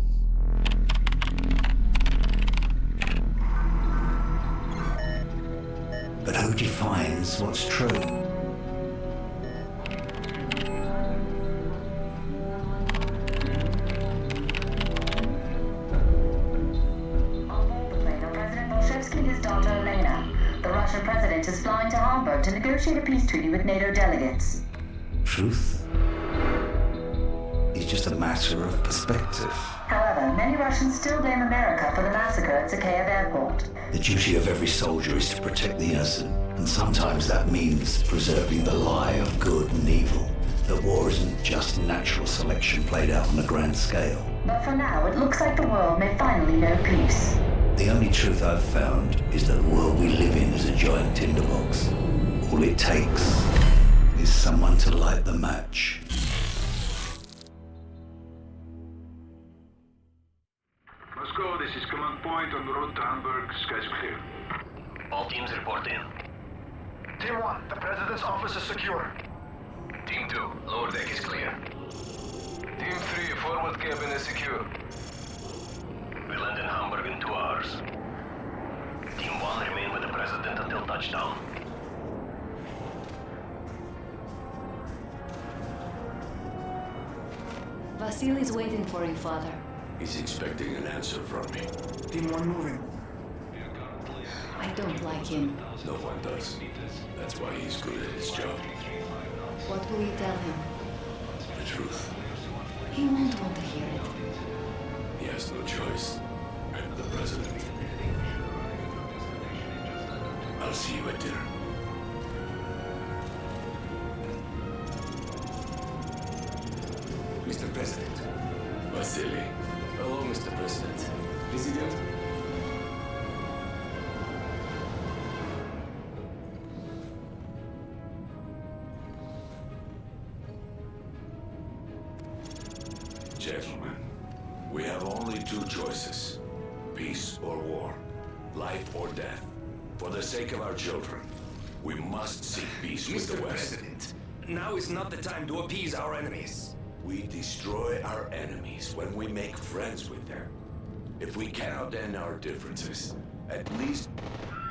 But who defines what's true? Russian president is flying to Hamburg to negotiate a peace treaty with NATO delegates. Truth is just a matter of perspective. However, many Russians still blame America for the massacre at Zakhaev Airport. The duty of every soldier is to protect the innocent, and sometimes that means preserving the lie of good and evil. That war isn't just natural selection played out on a grand scale. But for now, it looks like the world may finally know peace. The only truth I've found is that the world we live in is a giant tinderbox. All it takes is someone to light the match. Moscow, this is command point on the road to Hamburg. Skies clear. All teams report in. Team 1, the President's office is secure. Team 2, lower deck is clear. Team 3, forward cabin is secure. We land in Hamburg in 2 hours. Team 1 remain with the President until touchdown. Vasily's waiting for you, Father. He's expecting an answer from me. Team 1 moving. I don't like him. No one does. That's why he's good at his job. What will you tell him? The truth. He won't want to hear it. He has no choice. I'm the President. I'll see you at dinner. Mr. President. Vasily. Hello, Mr. President. President? Gentlemen, we have only 2 choices. Peace or war. Life or death. For the sake of our children, we must seek peace with the West. President, now is not the time to appease our enemies. We destroy our enemies when we make friends with them. If we cannot end our differences, at least...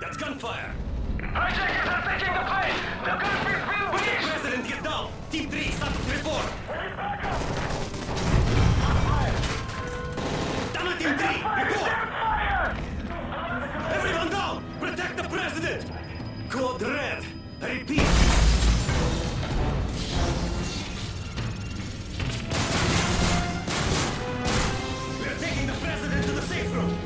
That's gunfire! Hijackers are taking the plane! They're gonna be filled with Mr. President, get down! Team 3, status report! Down Team 3, report! Everyone down! Protect the President! Code Red, I repeat! We're taking the President to the safe room!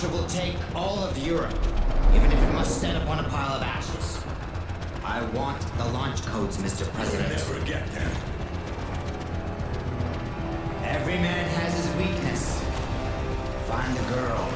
Russia will take all of Europe, even if it must stand upon a pile of ashes. I want the launch codes, Mr. President. We'll never get them. Every man has his weakness. Find the girl.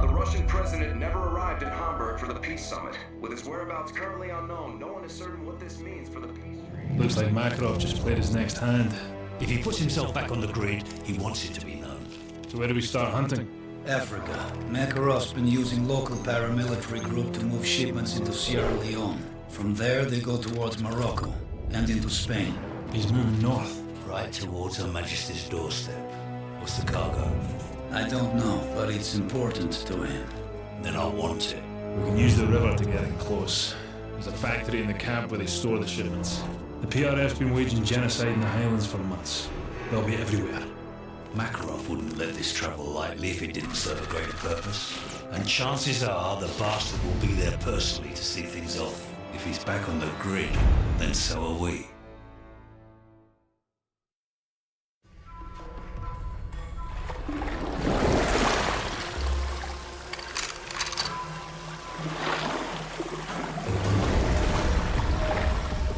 The Russian president never arrived in Hamburg for the peace summit. With his whereabouts currently unknown, no one is certain what this means for the peace treaty. Looks like Makarov just played his next hand. If he puts himself back on the grid, he wants it to be known. So where do we start hunting? Africa. Makarov's been using local paramilitary group to move shipments into Sierra Leone. From there, they go towards Morocco and into Spain. He's moving north. Right towards Her Majesty's doorstep. What's the cargo? I don't know, but it's important to him. Then I want it. We can use the river to get in close. There's a factory in the camp where they store the shipments. The PRF's been waging genocide in the Highlands for months. They'll be everywhere. Makarov wouldn't let this travel lightly if it didn't serve a greater purpose. And chances are the bastard will be there personally to see things off. If he's back on the grid, then so are we.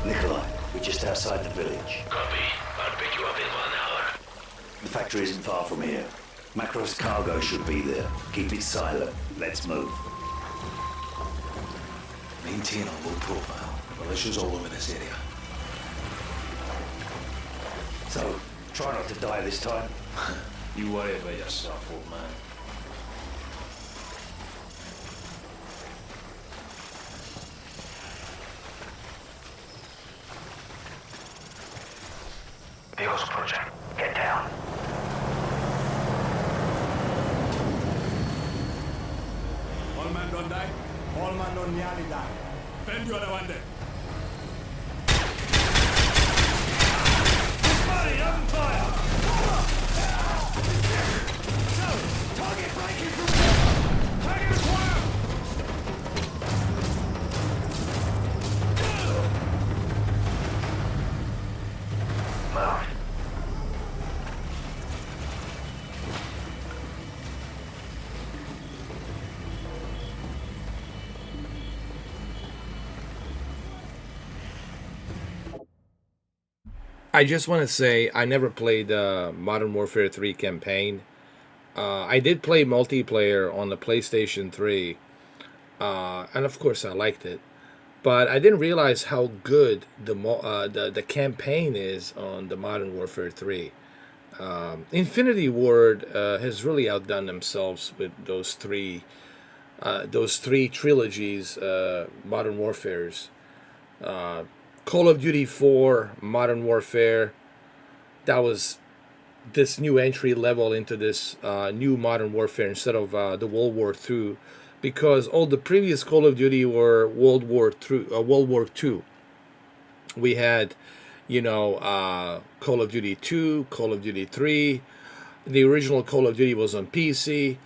Nikolai, we're just outside the village. Copy. I'll pick you up in 1 hour. The factory isn't far from here. Makarov's cargo should be there. Keep it silent. Let's move. Maintain a low profile. Militia's all over this area. So, try not to die this time. You worry about yourself, old man. Dios Project. Get down. All man don't die. All man don't nearly die. Bend you one day. Body, open fire! Target breaking from target acquired! Move. I just want to say I never played Modern Warfare 3 campaign. I did play multiplayer on the PlayStation 3, and of course I liked it. But I didn't realize how good the campaign is on the Modern Warfare 3. Infinity Ward has really outdone themselves with those three trilogies, Modern Warfares. Call of Duty 4, Modern Warfare, that was this new entry level into this new Modern Warfare instead of the World War II, because all the previous Call of Duty were World War II. We had, Call of Duty 2, Call of Duty 3. The original Call of Duty was on PC,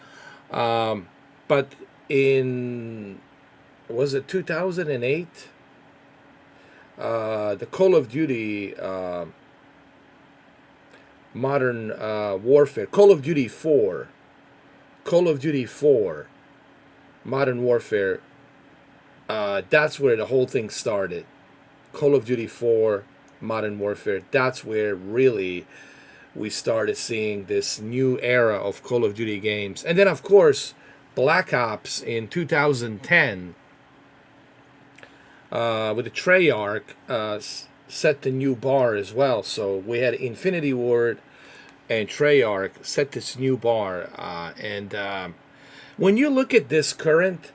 but in, was it 2008? The Call of Duty Modern Warfare, Call of Duty 4, Modern Warfare, that's where the whole thing started. Call of Duty 4, Modern Warfare, that's where really we started seeing this new era of Call of Duty games. And then, of course, Black Ops in 2010, with the Treyarch, set the new bar as well. So we had Infinity Ward and Treyarch set this new bar. And when you look at this current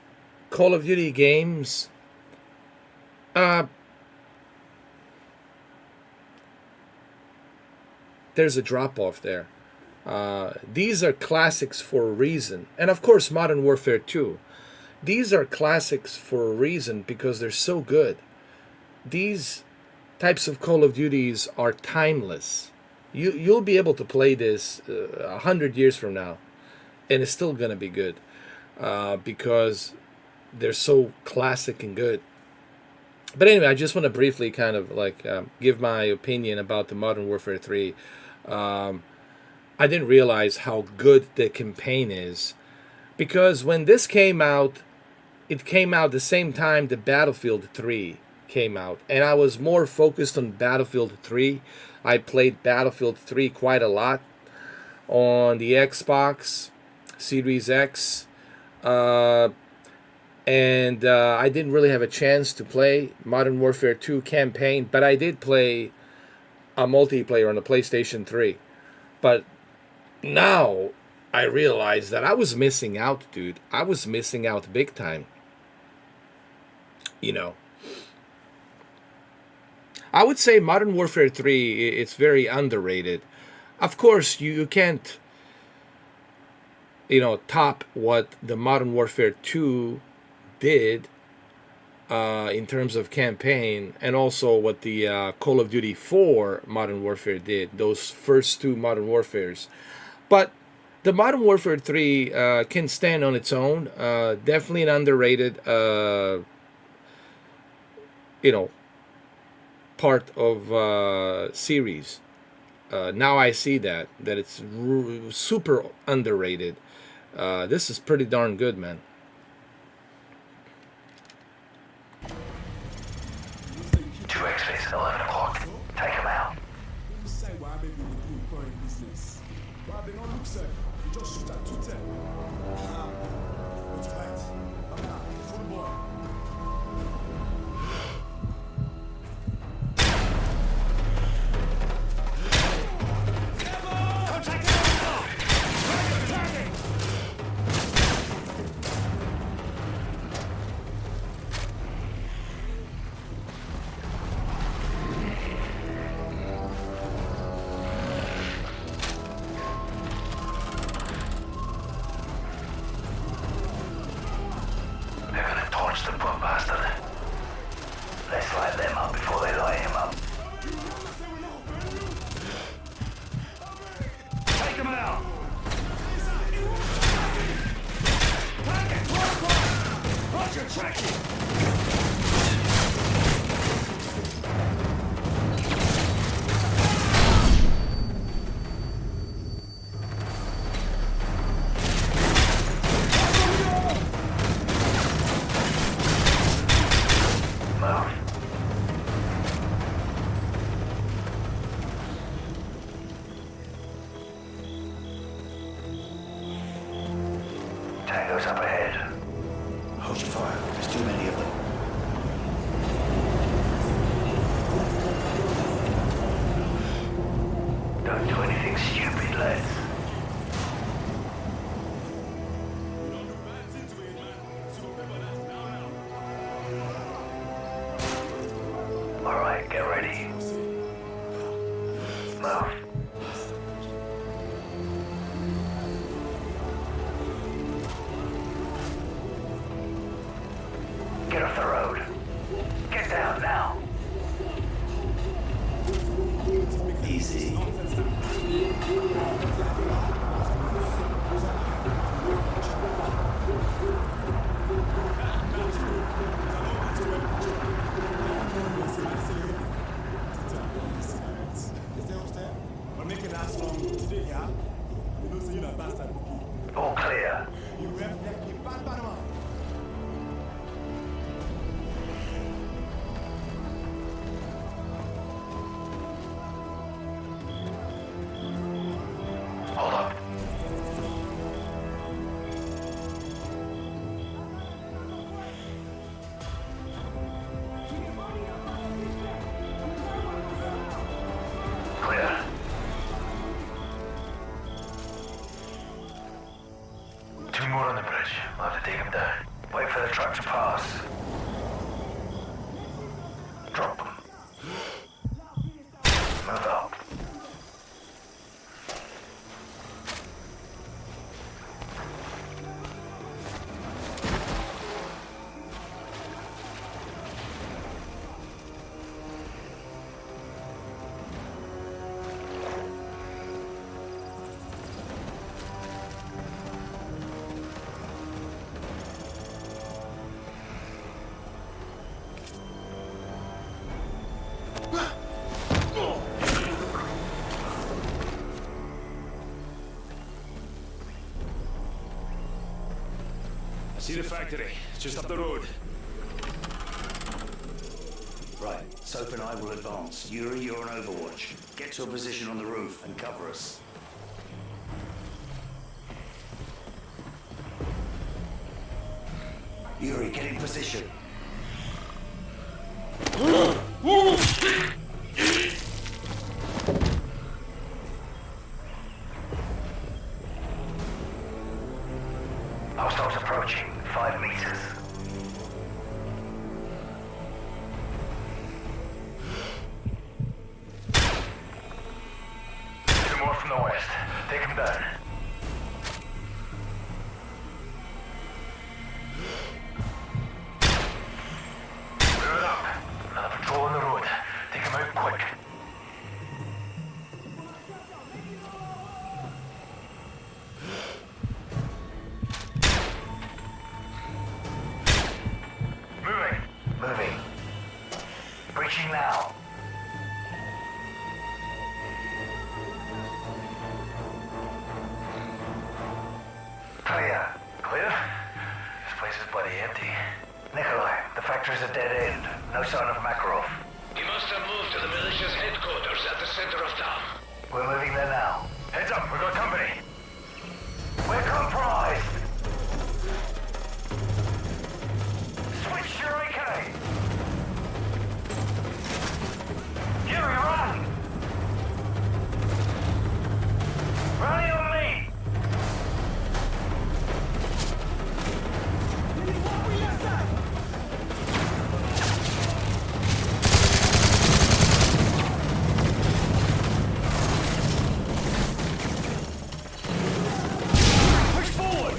Call of Duty games, there's a drop-off there. These are classics for a reason. And of course, Modern Warfare 2. These are classics for a reason because they're so good. These types of Call of Duties are timeless. You'll be able to play this 100 years from now, and it's still going to be good. because they're so classic and good. But anyway, I just want to briefly kind of like give my opinion about the Modern Warfare 3. I didn't realize how good the campaign is, because when this came out, it came out the same time the Battlefield 3 came out, and I was more focused on Battlefield 3. I played Battlefield 3 quite a lot on the Xbox Series X, and I didn't really have a chance to play Modern Warfare 2 campaign, but I did play a multiplayer on the PlayStation 3. But now I realized that I was missing out, dude. I was missing out big time. You know, I would say Modern Warfare 3, it's very underrated. Of course, you can't, top what the Modern Warfare 2 did in terms of campaign, and also what the Call of Duty 4 Modern Warfare did, those first two Modern Warfares. But the Modern Warfare 3 can stand on its own. Definitely an underrated, part of series. Now I see that it's super underrated. This is pretty darn good, man. Two X-Face at 11 o'clock. Take him out. They're gonna torch the poor bastard. Let's light them up before they light him up. Take him out! Target! Roger, tracking! Tango's up ahead. Hold your fire. There's too many of them. Don't do anything stupid, lads. Alright, get ready. Move. Get off the road. Get down now. Easy. All clear. Hold up. Clear. Two more on the bridge. We'll have to take them down. Wait for the truck to pass. Drop them. Move up. See the factory. It's just up the road. Right, Soap and I will advance. Yuri, you're on Overwatch. Get to a position on the roof and cover us. Yuri, get in position. Hostiles approaching. 5 meters. Two more from the west. Take them down. Move it up. Another patrol on the road. Take them out quick. Moving. Breaching now. Clear. Clear? This place is bloody empty. Nikolai, the factory's a dead end. No sign of Makarov. He must have moved to the militia's headquarters at the center of town. We're moving there now. Heads up, we've got company. We're compromised. Switch your AK. Yuri, run! Rally on me! Push forward!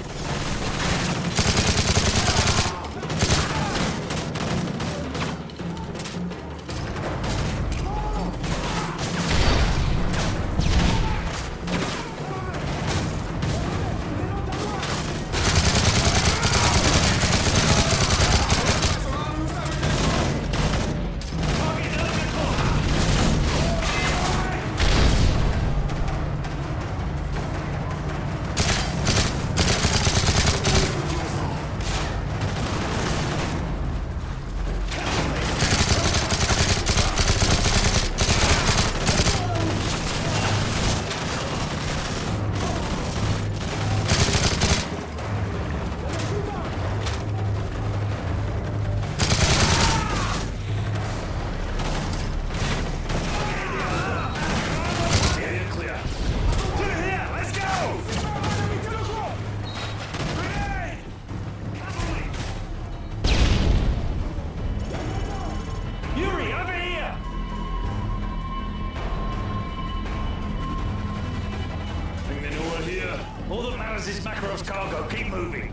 All that matters is Makarov's cargo. Keep moving.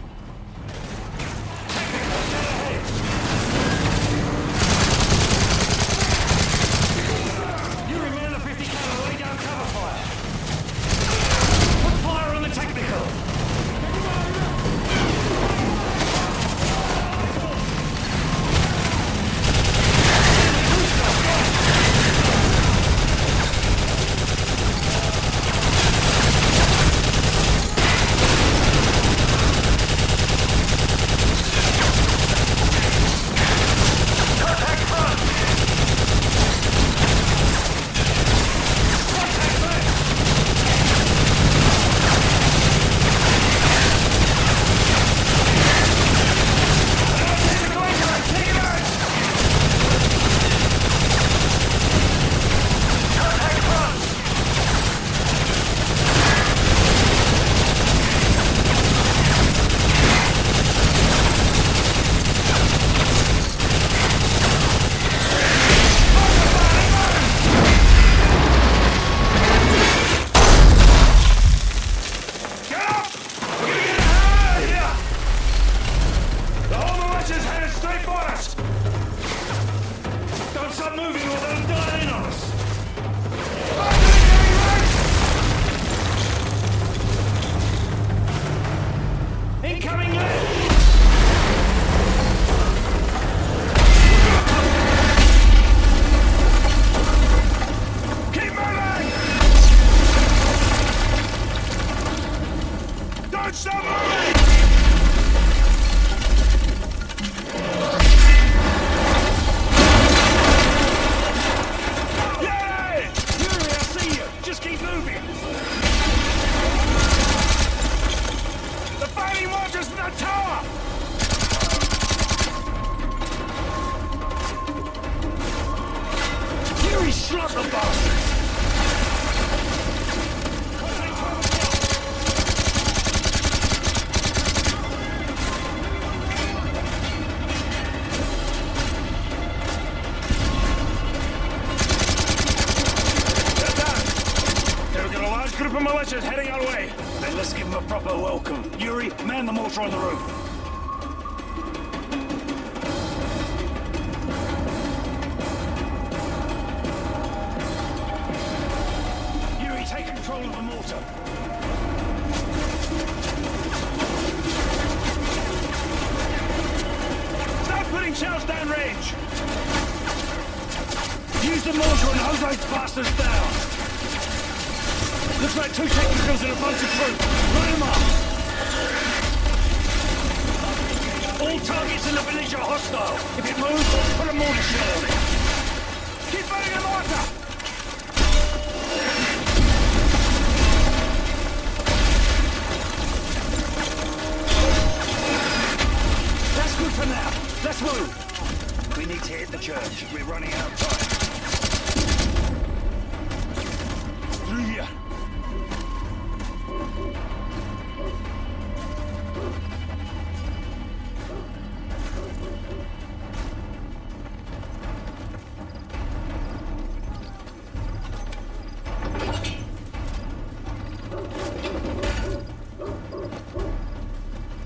Yuri, man, the 50 caliber, lay down cover fire. Put fire on the technical. Slaughter the bastards! Group of militias heading our way. Then let's give them a proper welcome. Yuri, man the mortar on the roof. Yuri, take control of the mortar. Start putting shells downrange. Use the mortar and hose those bastards down. Looks like 2 technicals and a bunch of troops. Line them up. All targets in the village are hostile. If it moves, put a mortar shell on it. Keep firing the mortar! That's good for now. Let's move. We need to hit the church. We're running out of time. Through here.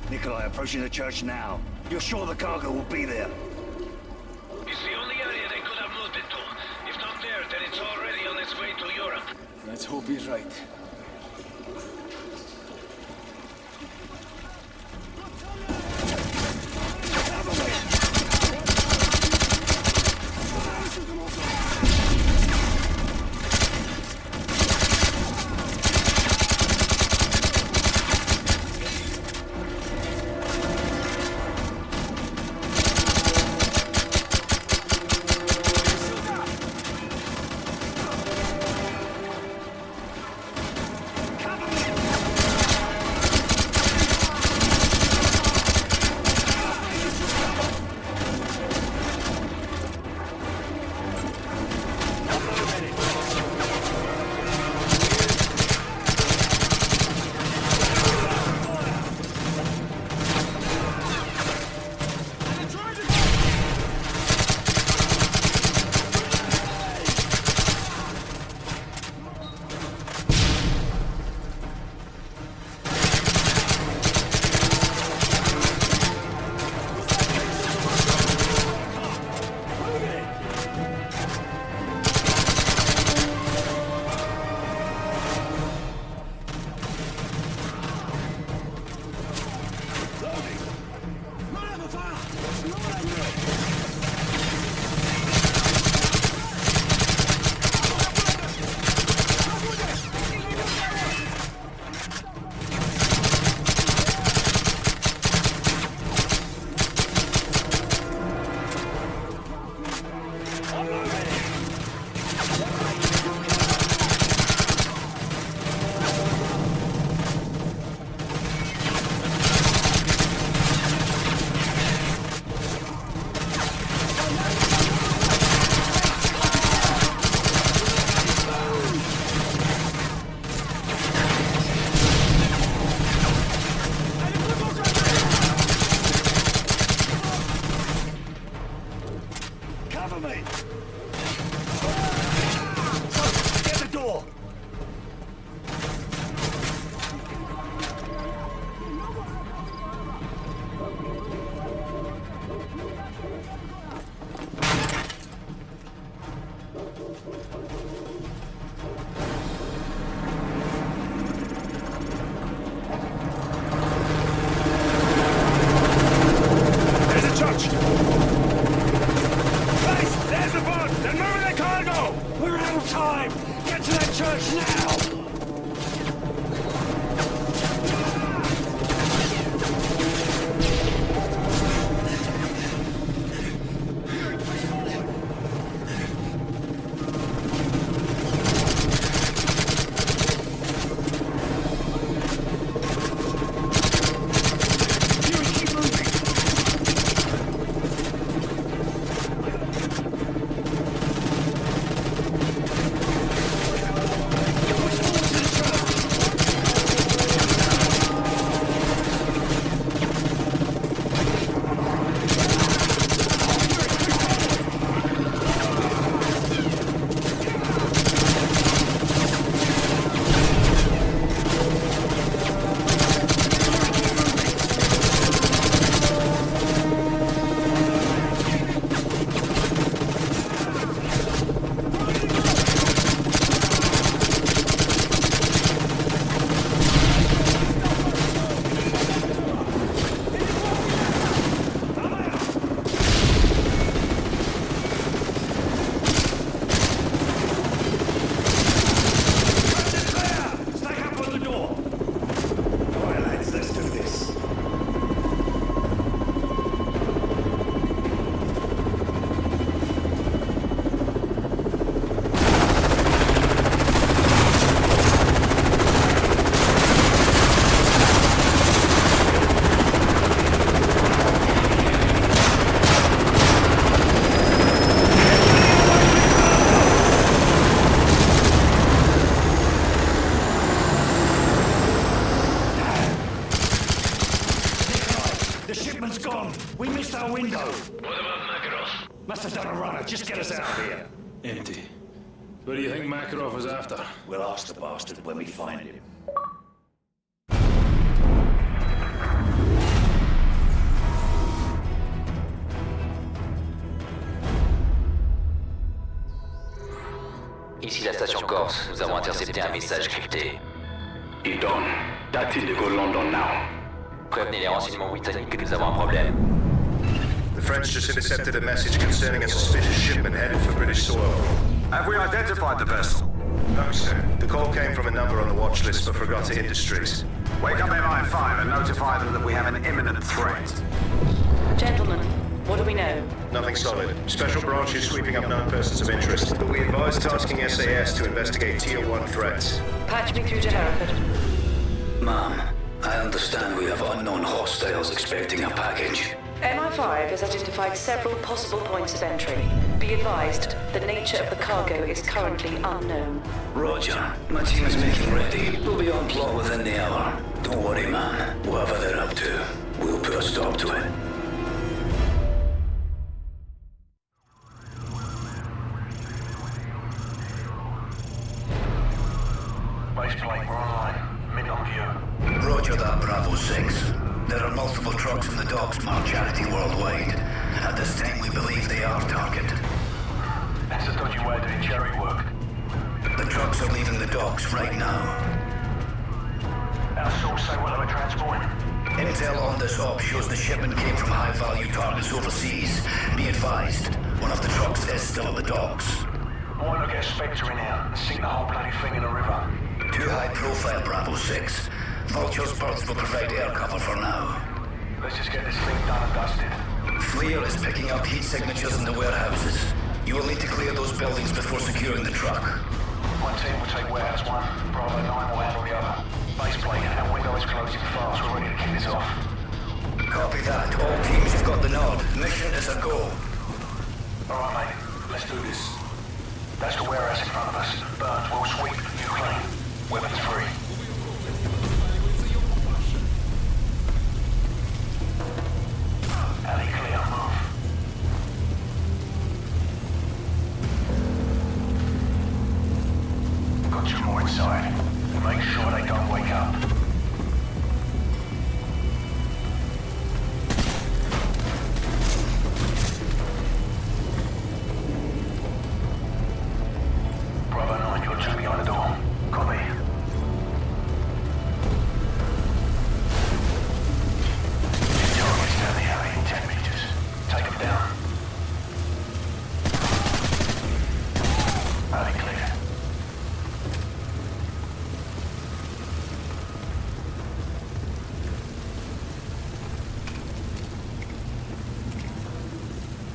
Nikolai, approaching the church now. You're sure the cargo will be there? It's the only area they could have moved it to. If not there, then it's already on its way to Europe. Let's hope he's right. There's the bug! window. What about Makarov? Must have done a runner. Just get us out of here. Empty. What do you think Makarov was after? We'll ask the bastard when we find him. Ici la station Corse, nous avons intercepté un message crypté. Idon, that's in the go London now. Prévenez les renseignements britanniques que nous avons un problème. The French just intercepted a message concerning a suspicious shipment headed for British soil. Have we identified the vessel? No, sir. The call came from a number on the watch list for Fregata Industries. Wake up MI5 and notify them that we have an imminent threat. Gentlemen, what do we know? Nothing solid. Special branch is sweeping up known persons of interest, but we advise tasking SAS to investigate Tier 1 threats. Patch me through to Hereford. Ma'am, I understand we have unknown hostiles expecting a package. MI5 has identified several possible points of entry. Be advised, the nature of the cargo is currently unknown. Roger. My team is making ready. We'll be on plot within the hour. Don't worry, man. Whatever they're up to, we'll put a stop to it. Baseplate, we're online. Mid on view. Roger that, Bravo 6. There are multiple trucks in the docks marked Charity Worldwide. At this time, we believe they are target. That's a dodgy way of doing cherry work. The trucks are leaving the docks right now. Our source say what they were transporting. Intel on this op shows the shipment came from high-value targets overseas. Be advised, one of the trucks is still at the docks. Why not get a Spectre in here and sink the whole bloody thing in the river? Too high profile, Bravo 6. Vulture's birds will provide air cover for now. Let's just get this thing done and dusted. FLIR is picking up heat signatures in the warehouses. You will need to clear those buildings before securing the truck. One team will take warehouse 1, Bravo 9 will handle the other. Baseplate, our window is closing fast, we're ready to kick this off. Copy that. All teams have got the nod. Mission is a go. Alright mate, let's do this. That's the warehouse in front of us. Burns, we'll sweep, you clean. Weapons free. Alley clear, move. Got 2 more inside. Make sure they don't wake up. Bravo 9, you're 2 behind the door. Copy. Targets down the alley in 10 meters. Take them down. Alley clear.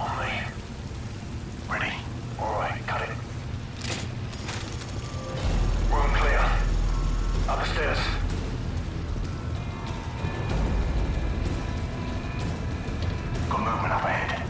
On me. Ready? Alright, cut it. Room clear. Up the stairs. Got movement up ahead.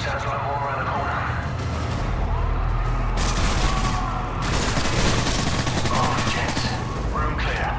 Sounds like more around the corner. Oh, gents. Room clear.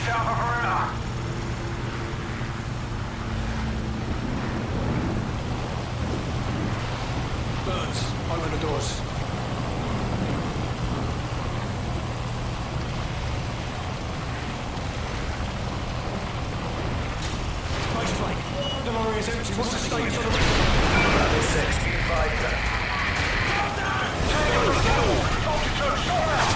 East Alpha perimeter. Burns, open the doors. Base plate. The lorry is empty. What's the status on the rest of them? Level 6, be advised. Altitude, short out.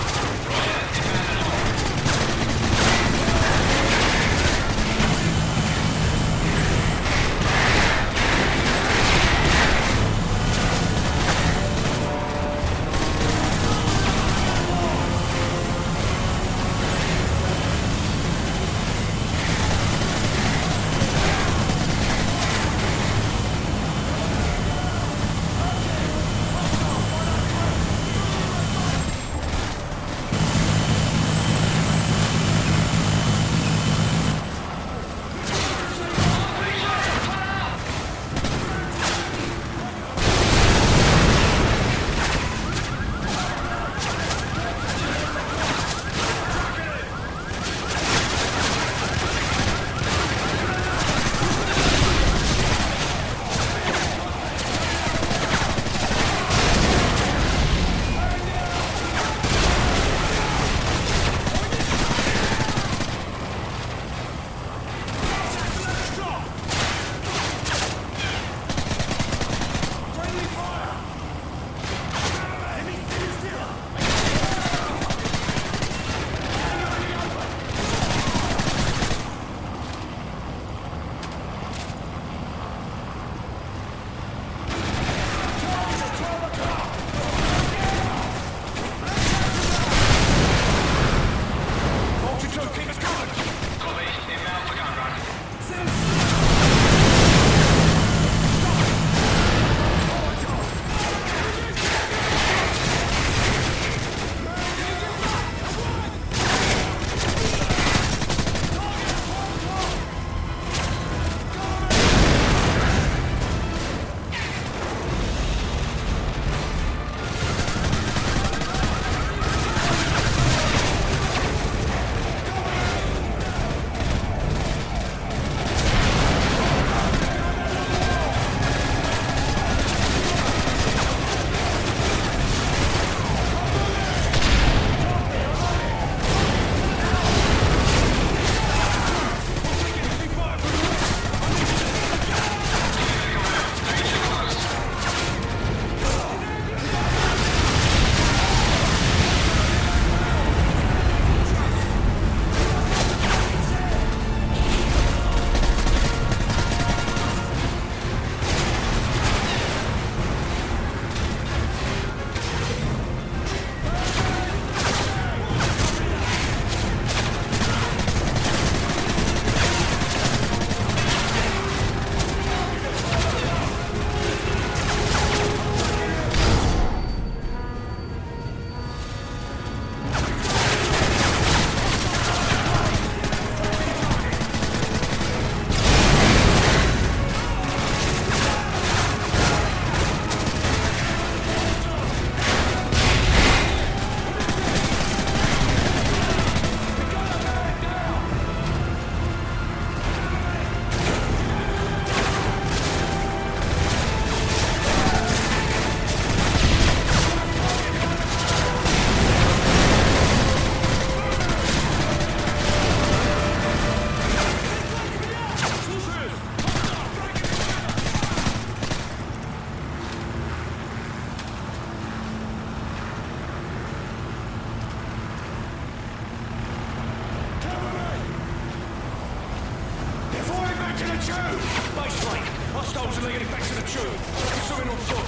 Hostiles are leading back to the tube. Pursuing on foot.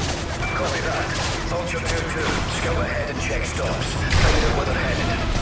Copy that. Ultra 2-2, just go ahead and check stops. Let me know where they're headed.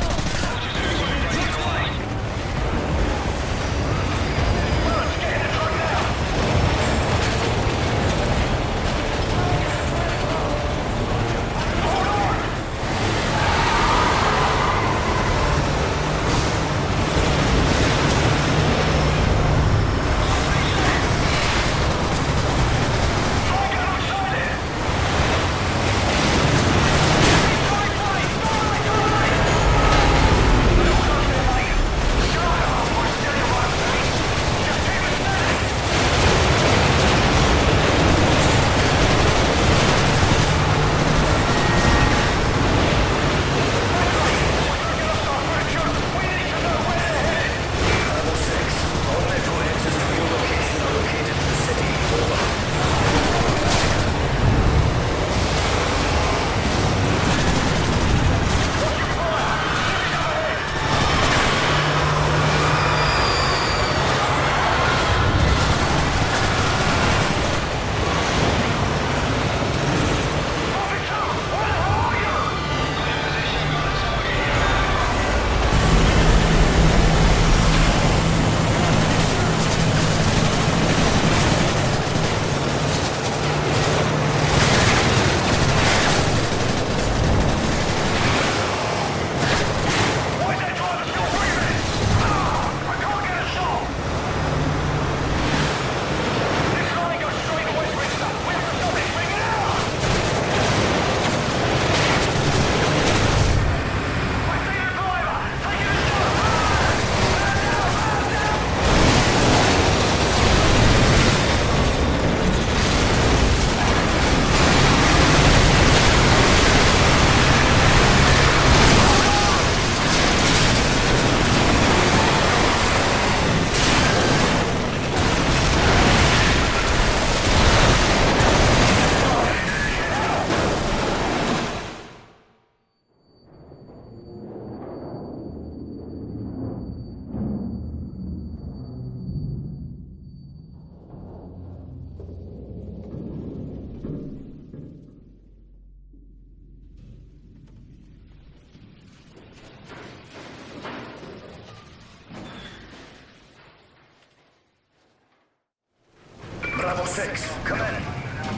Bravo 6, come in.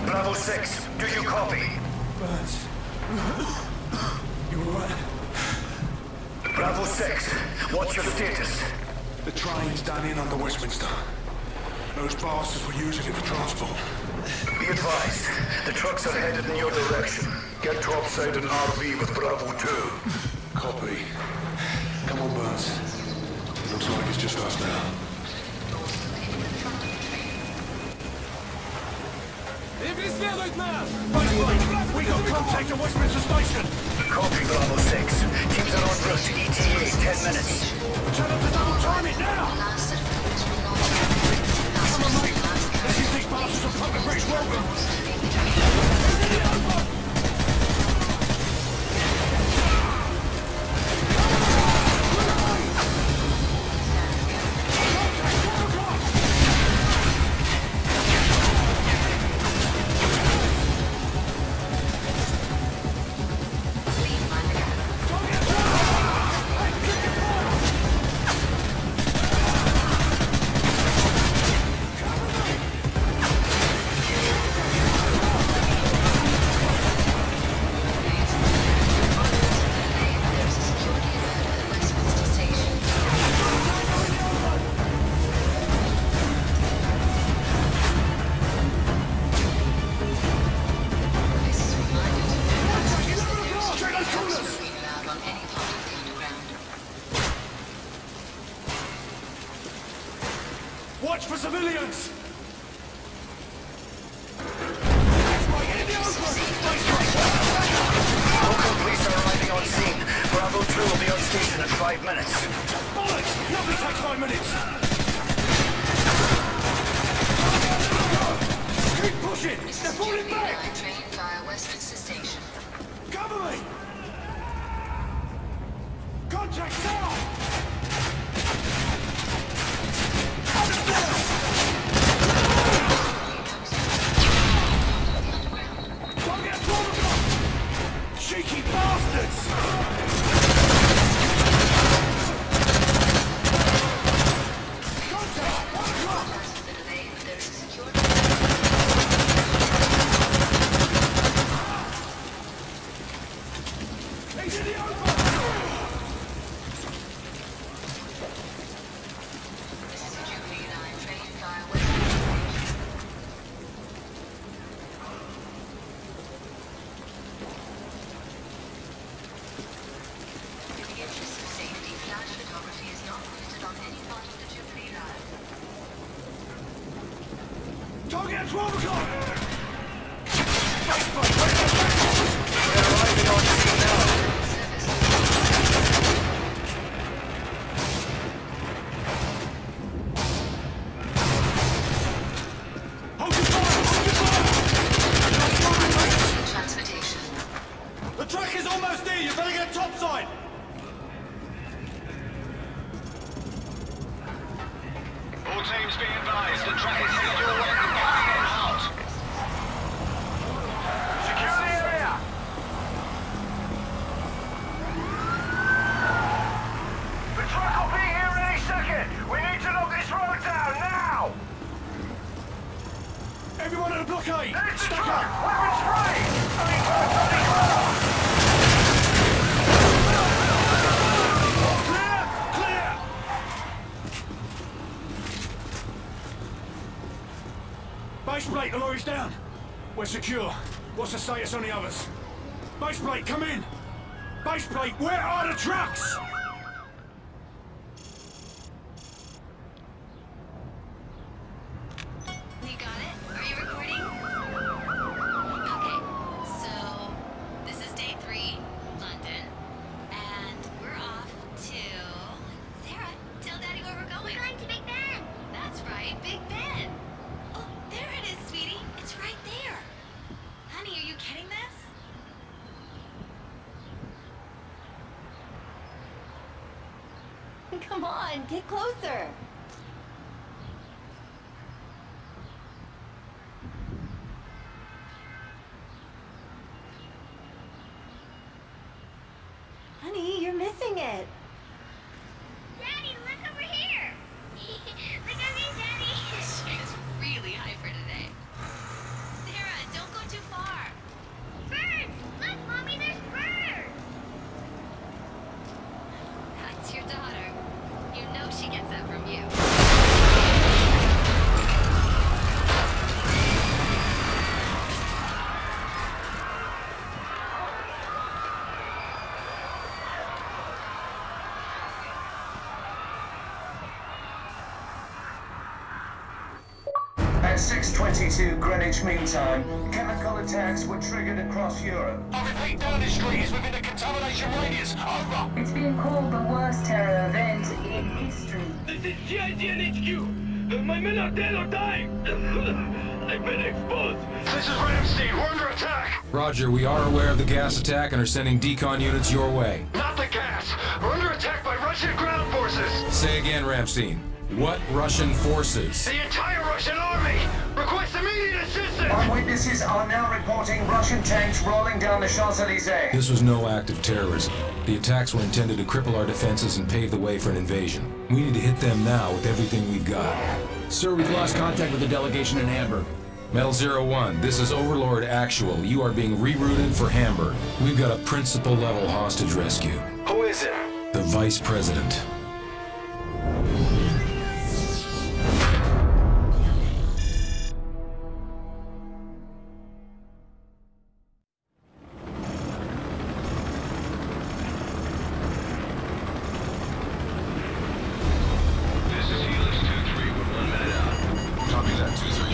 Bravo 6, do you copy? Burns. You alright? Bravo 6, what's your status? The train's done in under Westminster. Those bastards were using it for transport. Be advised, the trucks are headed in your direction. Get topside an RV with Bravo 2. Copy. Come on, Burns. Looks like it's just us now. We got contact at Westminster Station! Copy Bravo 6. Teams are en route to ETA, 10 minutes. Tell them to double time it now! Come on, mate! Let's use these bastards and pump the British welcome! Watch for civilians! Local police are arriving on scene. Bravo 2 will be on station in 5 minutes. Bollocks! Nothing takes 5 minutes! Keep pushing! They're falling back! Train via Westminster Station. Cover me! Contact now! Target at 12 o'clock! Cheeky bastards! Contact! 1 o'clock! He's in the open! This is a Jubilee Line train via Westminster Station. In the interest of safety, flash photography is not permitted on any part of the Jubilee Line. Target at 12 o'clock! They're arriving on scene now. Hold your fire! Hold your fire! Transportation. The truck is almost there! You better get topside! All teams be advised, the track is headed your way. Get out! Secure the area! The truck will be here any second! We need to knock this road down, now! Everyone at the blockade! There's the Stack truck! up! Weapons free! Only close, only close! Clear! Clear! Base plate, the lorry's down. We're secure. What's the status on the others? Base plate, come in! Base plate, where are the trucks? You got it? Are you recording? Okay, so this is day 3, London, and we're off to... Sarah, tell Daddy where we're going. We're going to Big Ben. That's right, Big Ben. Oh, there it is, sweetie. It's right there. Honey, are you getting this? Come on, get closer. Honey, you're missing it. Daddy, look over here! Look at me, Daddy! She is really hyper today. 6:22 Greenwich Mean Time. Chemical attacks were triggered across Europe. I repeat, Downing Street is within a contamination radius. Over. It's being called the worst terror event in history. This is GIGN HQ. My men are dead or dying. I've been exposed. This is Ramstein. We're under attack. Roger, we are aware of the gas attack and are sending decon units your way. Not the gas. We're under attack by Russian ground forces. Say again, Ramstein. What Russian forces? The entire Russian army. Request immediate assistance. Eyewitnesses are now reporting Russian tanks rolling down the Champs-Élysées. This was no act of terrorism. The attacks were intended to cripple our defenses and pave the way for an invasion. We need to hit them now with everything we've got. Sir, we've lost contact with the delegation in Hamburg. Metal 01, this is Overlord Actual. You are being rerouted for Hamburg. We've got a principal-level hostage rescue. Who is it? The Vice President. This is Helix 2-3. We're 1 minute out. Copy that, 2-3.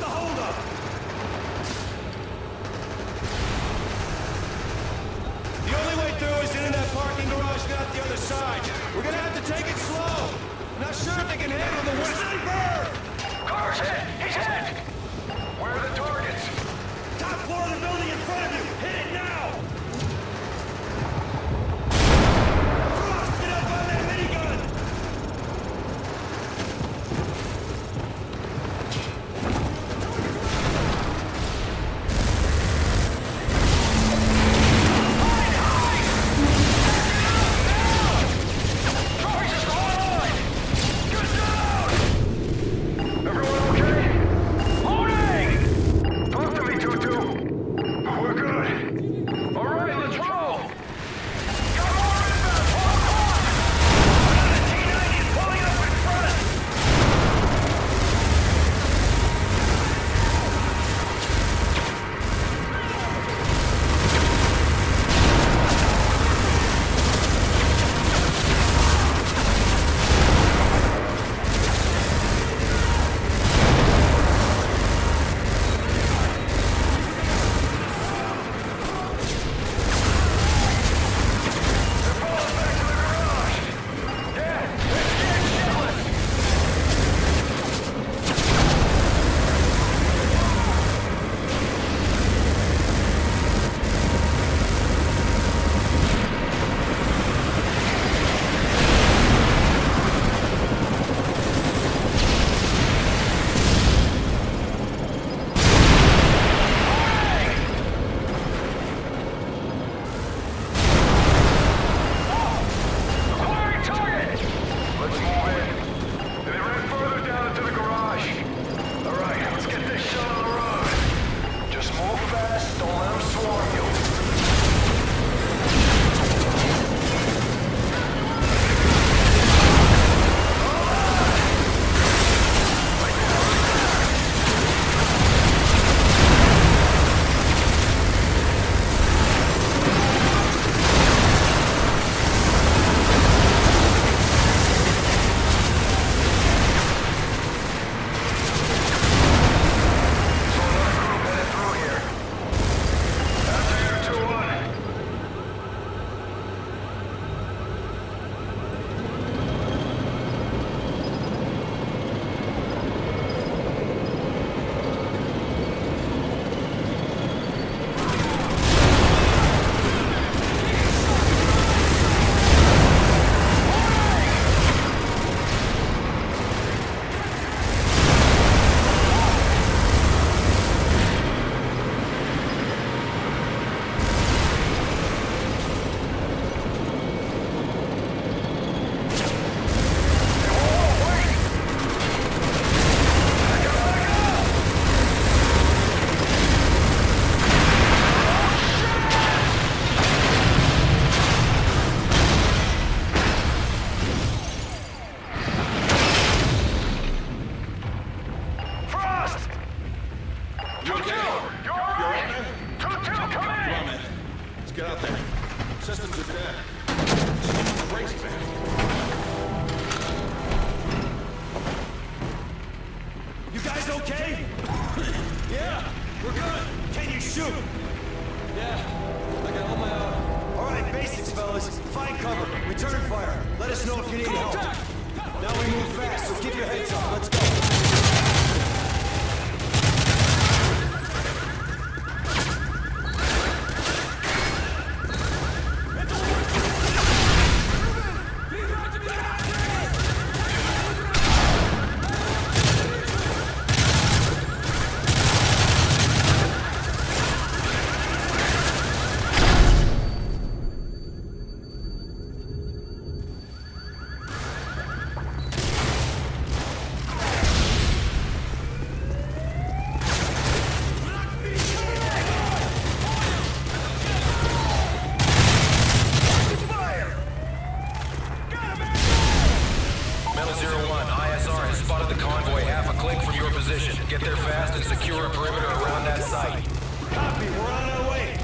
the holdup? The only way through is in that parking garage, not the other side. We're gonna have to take it slow. Not sure if they can handle the one. Sniper! Car's hit! He's hit! Where are the targets? Top floor of the building in front of you! Hit it now! Frost, get up on that minigun! Get there fast and secure a perimeter around that site. Copy, we're on our way.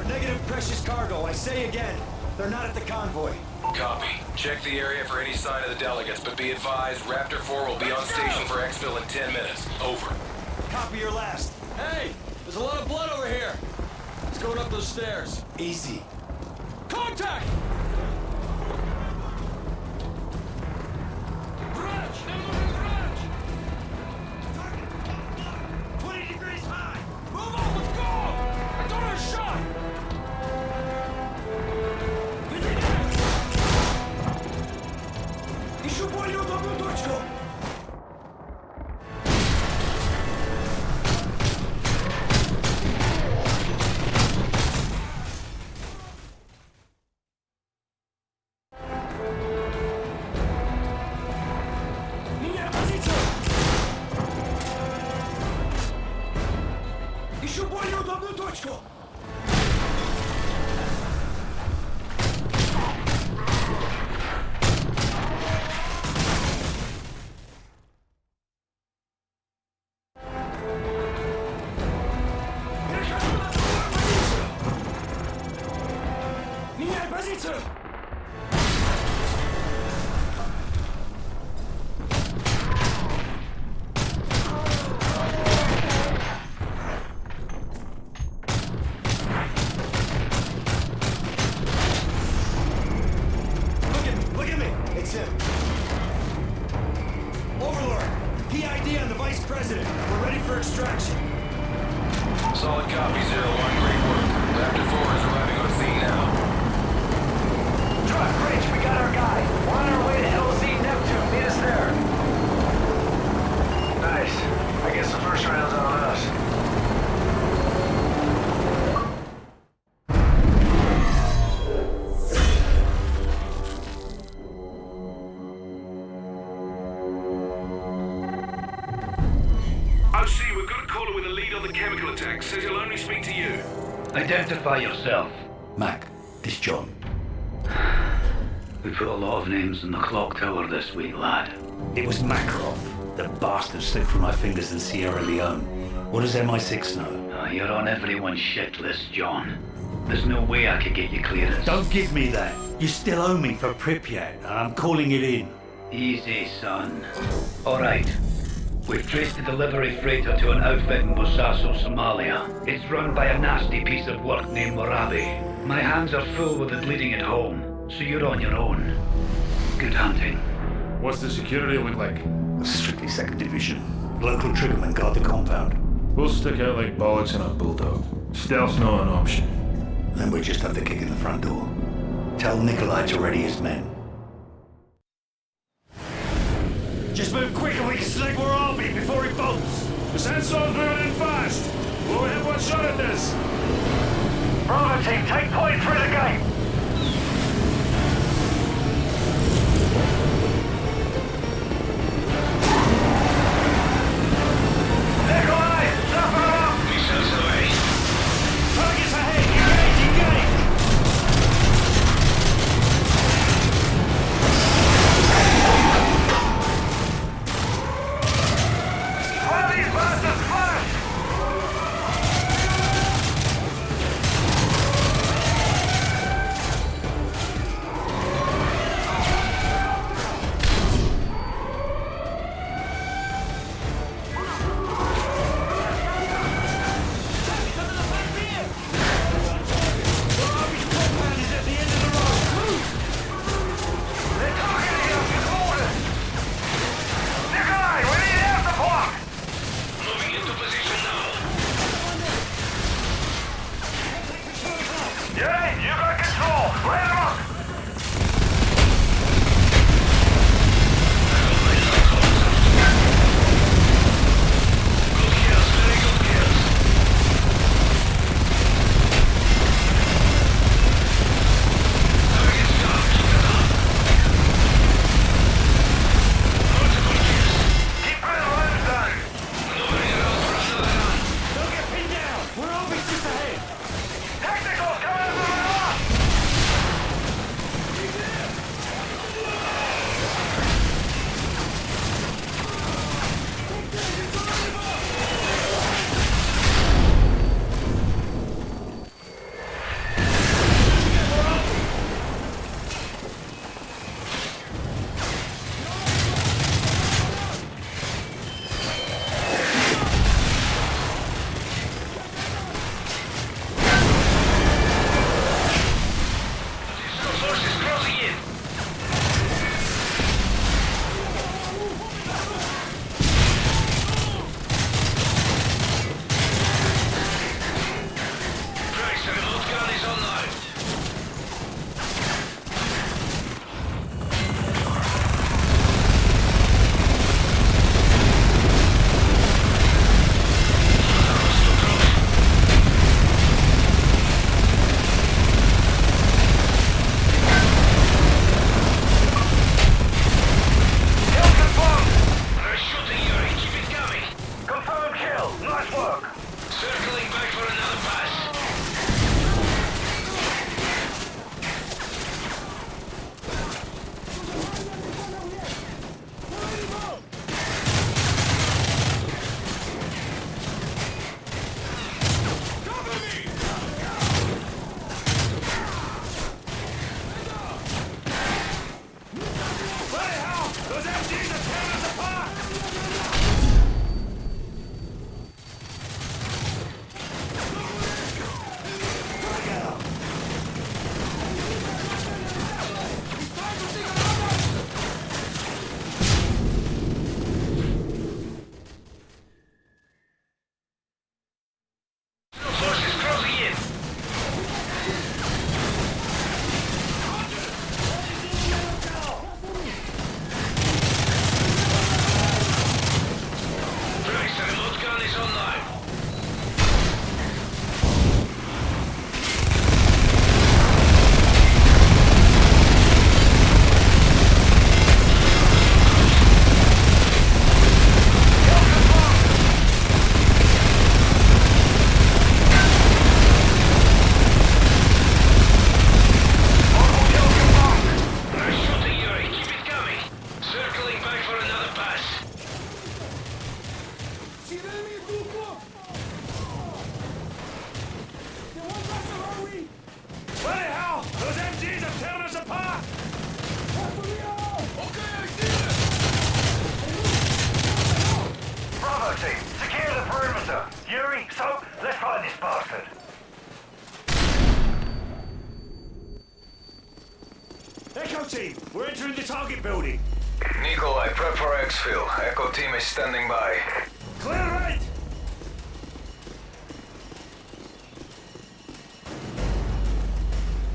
Negative precious cargo. I say again, they're not at the convoy. Copy. Check the area for any sign of the delegates, but be advised, Raptor 4 will be on station for exfil in 10 minutes. Over. Copy your last. Hey, there's a lot of blood over here. It's going up those stairs. Easy. Contact! 20 degrees high! Move on, let's go! I got her shot! Еще более удобную точку! Меняй позицию! Еще более удобную точку! Меняй позицию! Look at me! It's him. Overlord, PID on the Vice President. We're ready for extraction. Solid copy, 0-1. Great work. Raptor 4 is arriving on scene now. Truck, Bridge, we got our guy. We're on our way to LZ Neptune. Meet us there. Nice. I guess the first round's on us. OC, we've got a caller with a lead on the chemical attack. Says he'll only speak to you. Identify yourself. Mac, this John. We put a lot of names in the clock tower this week, lad. It was Makarov. The bastard slipped from my fingers in Sierra Leone. What does MI6 know? You're on everyone's shit list, John. There's no way I could get you clearance. Don't give me that. You still owe me for Pripyat, and I'm calling it in. Easy, son. All right. We've traced the delivery freighter to an outfit in Bosaso, Somalia. It's run by a nasty piece of work named Morabi. My hands are full with it leading it home, so you're on your own. Good hunting. What's the security look like? Strictly 2nd Division. Local triggermen guard the compound. We'll stick out like bollocks in a bulldog. Stealth's not an option. Then we just have to kick in the front door. Tell Nikolai to ready his men. Just move quick and we can select where I'll be before he bolts. The sandstorm's moving in fast. We'll have one shot at this. Bravo team, take point through the gate. Nikolai, suffer up! Missiles away. Targets ahead. Engage, engage. One of these bastards flash! bastard. Echo team, we're entering the target building. Nikolai, prep for exfil. Echo team is standing by. Clear right!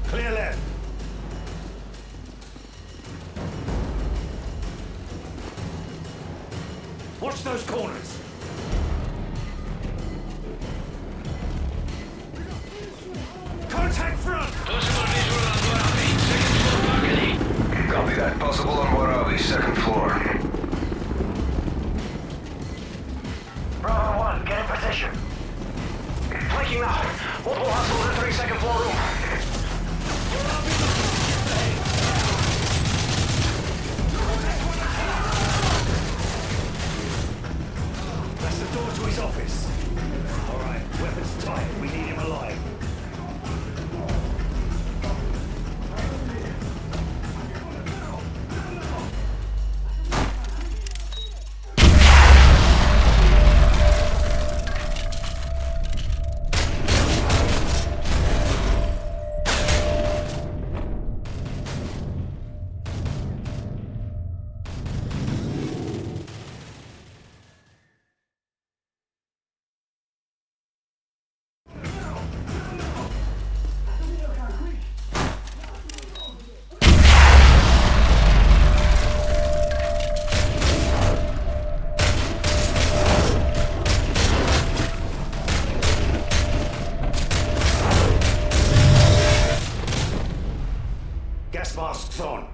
Clear left. Watch those corners. Contact front! Possible visual on Warabi, second floor balcony. Copy that. Possible on Warabi, second floor. Bravo 1, get in position. Flanking now. Multiple hostiles in 3 second floor room. That's the door to his office. All right, weapons tight. We need him alive. Gas masks on.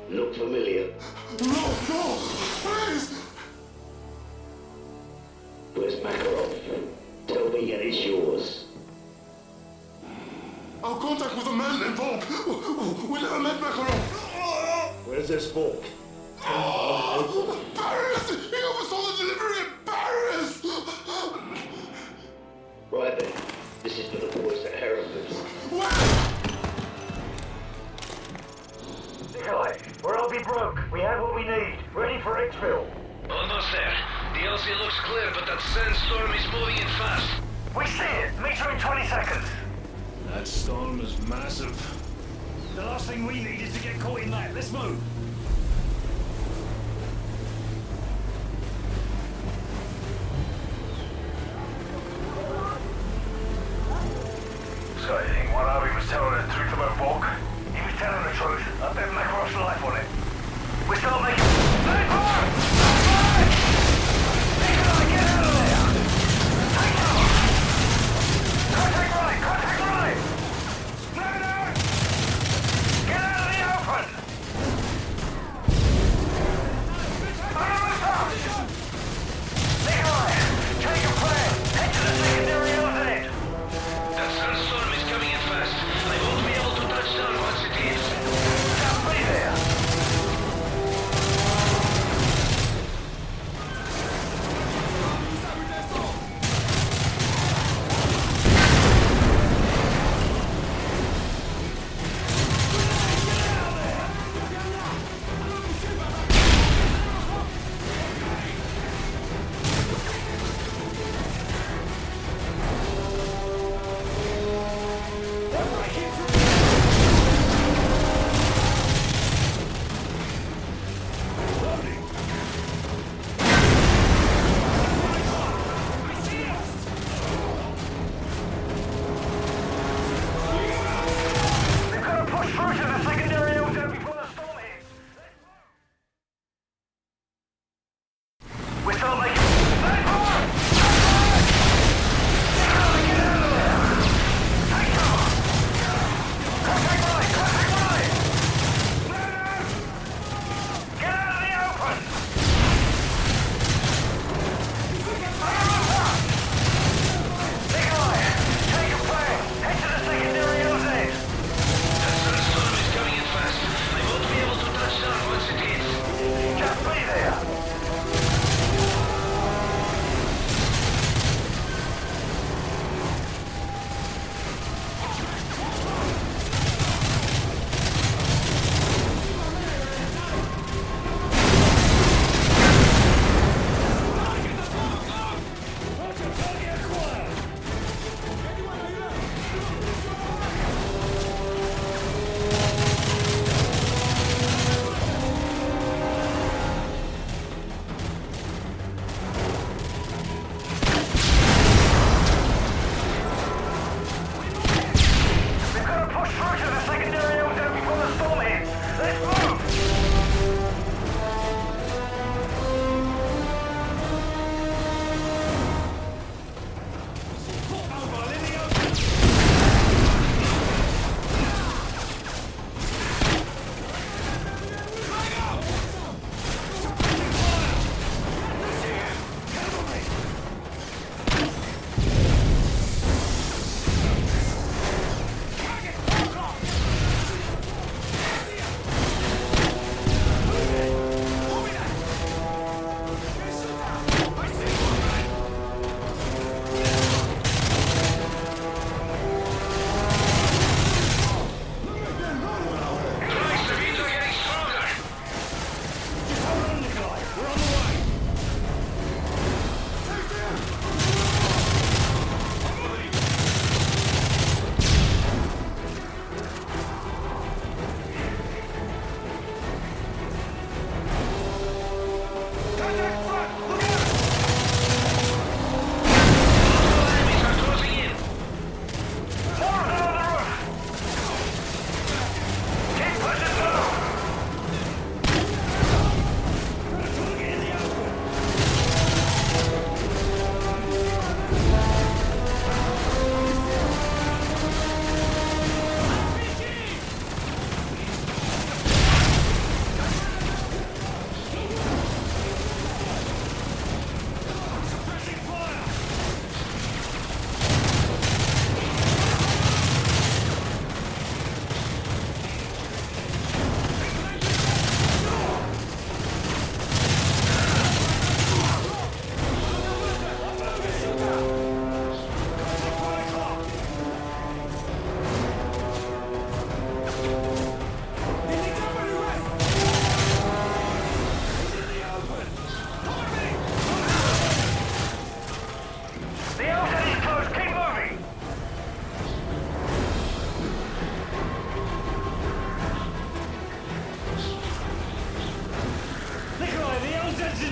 Look familiar. No, please! Where's Makarov? Tell me and it's yours. Our contact with the man involved. We never met Makarov. Where's this Volk? Paris! He oversaw the delivery in Paris! Right then. This is for the boys at Hereford's. Nikolai, we're LB broke. We have what we need. Ready for exfil. Almost there. The LC looks clear, but that sandstorm is moving in fast. We see it. Meter in 20 seconds. That storm is massive. The last thing we need is to get caught in that. Let's move. So you think Warabi was telling the truth about Volk? He was telling the truth. I bet Makarov's life on it. We're still making... Nikolai, get out of there! Take cover! Contact right! Contact right! Split out! Get out of the open!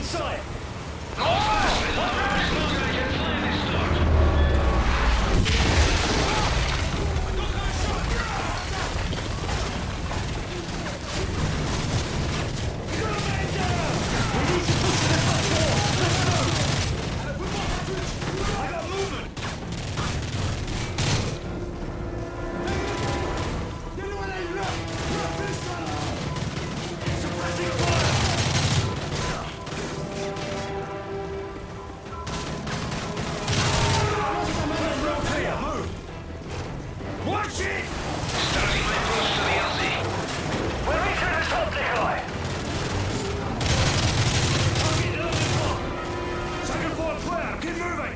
in sight. Watch it! Starting my push to the LZ. We're reaching the top, Nikolai. Second floor clear. Keep moving.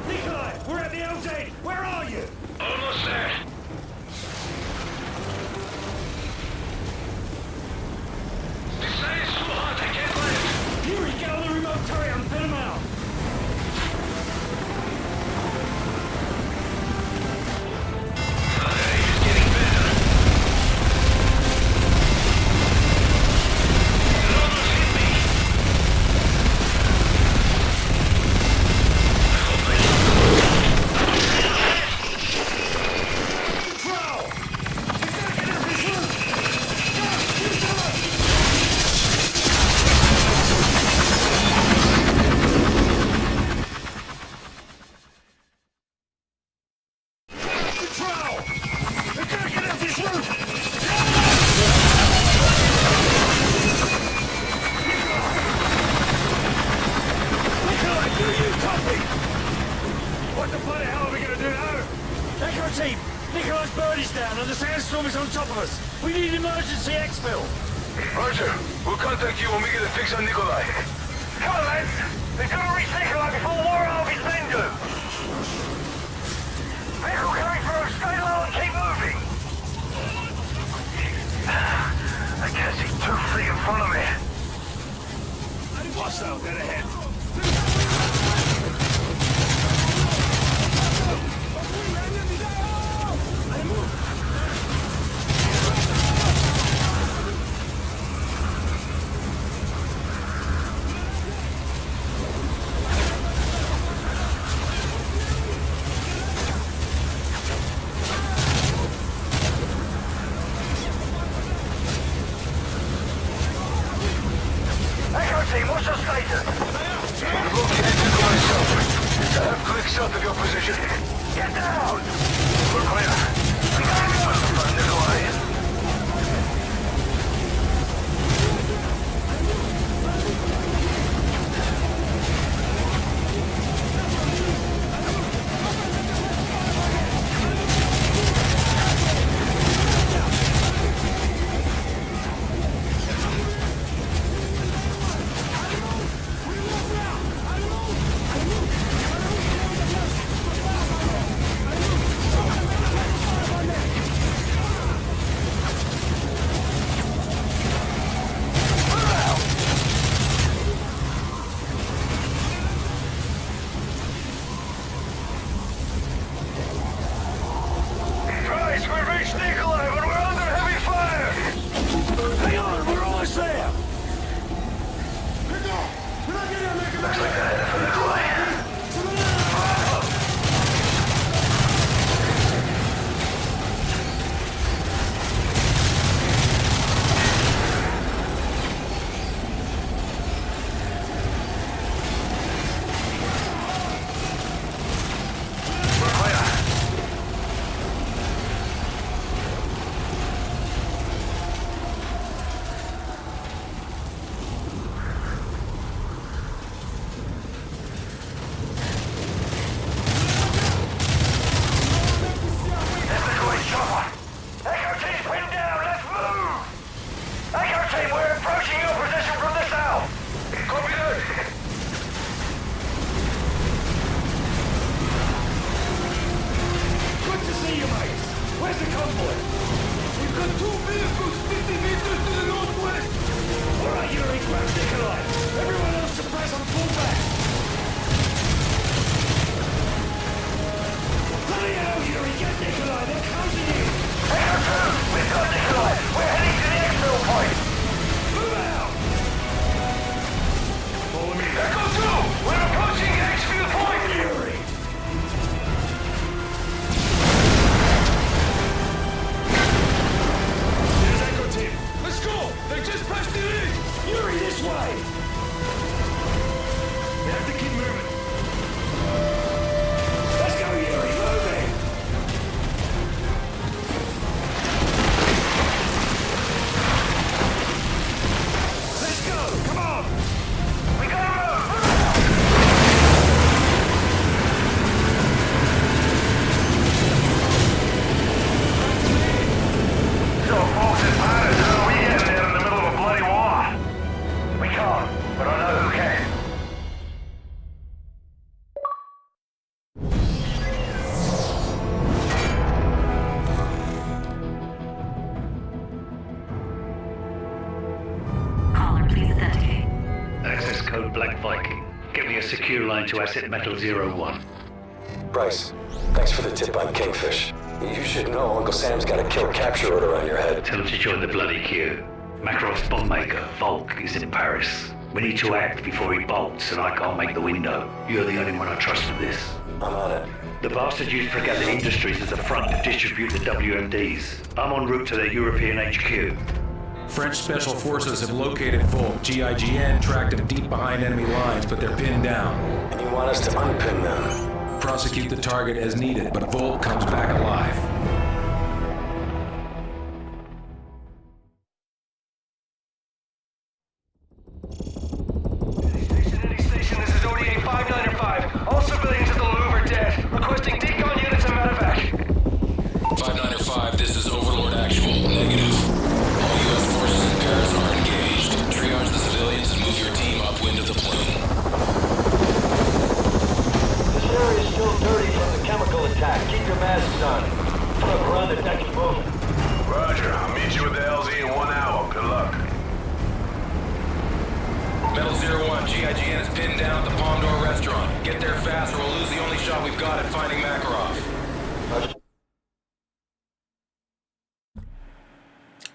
Nikolai, we're at the LZ. Where are you? Almost there. This side is too hot. I can't lift. Yuri, get on the remote turret and pin him out. What the bloody hell are we gonna do now? Echo team, Nikolai's bird is down and the sandstorm is on top of us. We need emergency exfil. Roger. We'll contact you when we get a fix on Nikolai. Come on, lads. They've got to reach Nikolai before War Harvey's men do. Vehicle coming through. Stay low and keep moving. I can't see 2 feet in front of me. Hostile, dead ahead. Echo team, what's your status? We've located Nikolai South. Quick south of your position. Get down! We're clear. We got to must have found Nikolai. We're heading to the exfil point! code Black Viking. Get me a secure line to Asset Metal 01. Bryce, thanks for the tip on Kingfish. You should know Uncle Sam's got a kill capture order on your head. Tell him to join the bloody queue. Makarov's bomb maker, Volk, is in Paris. We need to act before he bolts, and I can't make the window. You're the only one I trust with this. I'm on it. The bastard used Forgotten Industries as a front to distribute the WMDs. I'm en route to their European HQ. French Special Forces have located Volk. GIGN tracked him deep behind enemy lines, but they're pinned down. And you want us to unpin them? Prosecute the target as needed, but Volk comes back alive. Station, this is ODA 595. All civilians at the Louvre are dead. Requesting decon units and medevac. 595, this is Overlord Actual. Negative. All U.S. forces in Paris are engaged. Triage the civilians and move your team upwind of the plane. This area is still dirty from the chemical attack. Keep your masks on. Look, we're on the deck and moving. Roger. I'll meet you at the LZ in 1 hour. Good luck. Metal 01, GIGN is pinned down at the Palm Door restaurant. Get there fast or we'll lose the only shot we've got at finding Makarov.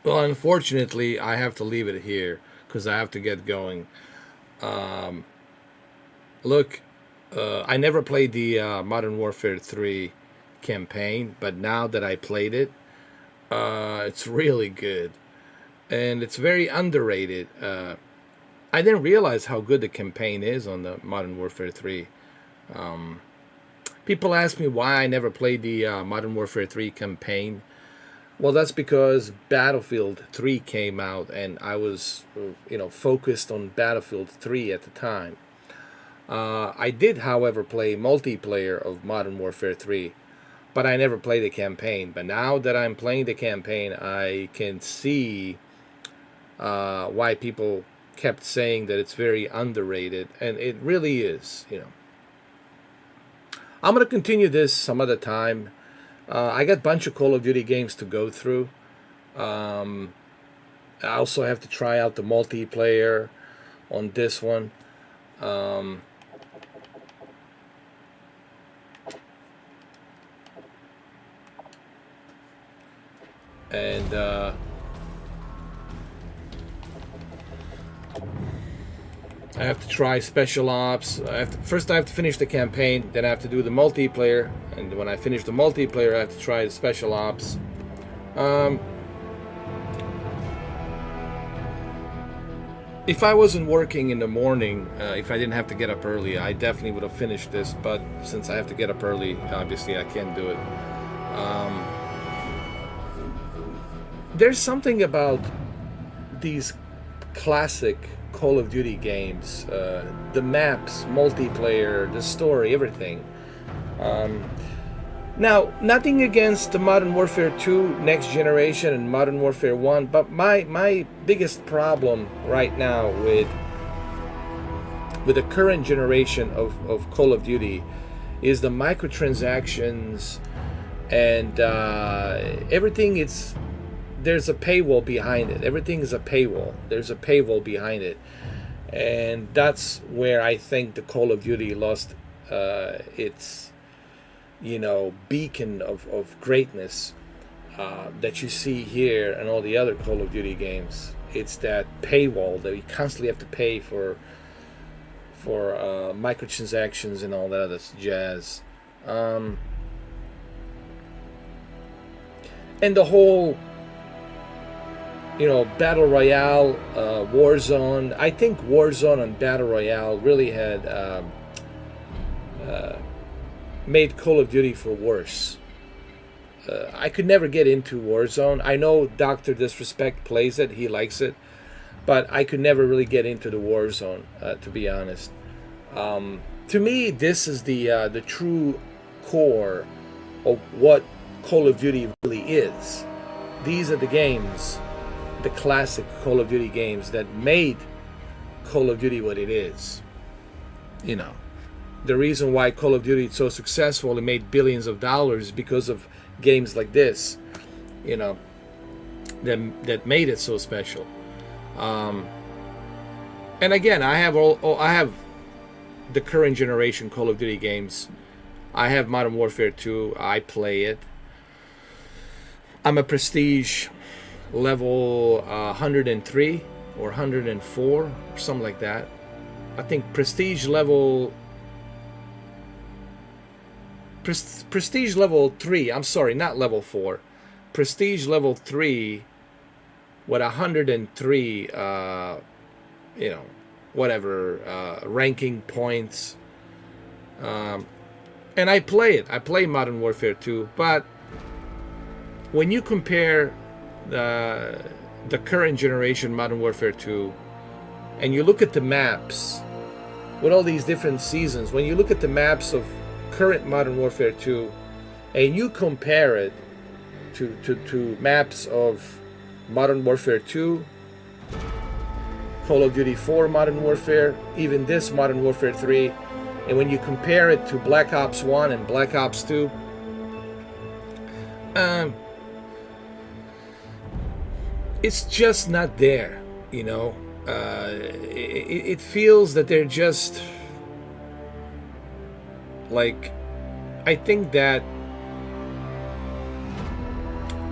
Well, unfortunately, I have to leave it here because I have to get going. Look, I never played the Modern Warfare 3 campaign, but now that I played it, it's really good. And it's very underrated. I didn't realize how good the campaign is on the Modern Warfare 3. People ask me why I never played the Modern Warfare 3 campaign. Well, that's because Battlefield 3 came out, and I was, focused on Battlefield 3 at the time. I did, however, play multiplayer of Modern Warfare 3, but I never played the campaign. But now that I'm playing the campaign, I can see why people kept saying that it's very underrated, and it really is. I'm going to continue this some other time. I got a bunch of Call of Duty games to go through. I also have to try out the multiplayer on this one. And I have to try Special Ops. First I have to finish the campaign, then I have to do the multiplayer, and when I finish the multiplayer I have to try the Special Ops. If I wasn't working in the morning, if I didn't have to get up early, I definitely would have finished this, but since I have to get up early, obviously I can't do it. There's something about these classic Call of Duty games, the maps, multiplayer, the story, everything. Now, nothing against the Modern Warfare 2 Next Generation and Modern Warfare 1, but my biggest problem right now with the current generation of Call of Duty is the microtransactions and everything. There's a paywall behind it. Everything is a paywall. There's a paywall behind it. And that's where I think the Call of Duty lost its, beacon of greatness that you see here and all the other Call of Duty games. It's that paywall that you constantly have to pay for microtransactions and all that other jazz. And the whole Battle Royale, Warzone. I think Warzone and Battle Royale really had made Call of Duty for worse. I could never get into Warzone. I know Dr. Disrespect plays it, he likes it, but I could never really get into the Warzone, to be honest. To me, this is the true core of what Call of Duty really is. These are the games, the classic Call of Duty games that made Call of Duty what it is. The reason why Call of Duty is so successful and made billions of dollars because of games like this, that made it so special. And again, I have the current generation Call of Duty games. I have Modern Warfare 2. I play it. I'm a prestige level 103 or 104 or something like that. I think prestige level 3. I'm sorry, not level 4. Prestige level 3 with 103 whatever ranking points. And I play it. I play Modern Warfare 2, but when you compare the current generation Modern Warfare 2 and you look at the maps with all these different seasons, when you look at the maps of current Modern Warfare 2 and you compare it to maps of Modern Warfare 2, Call of Duty 4 Modern Warfare, even this Modern Warfare 3, and when you compare it to Black Ops 1 and Black Ops 2, it's just not there, you know. It feels that they're just like, I think that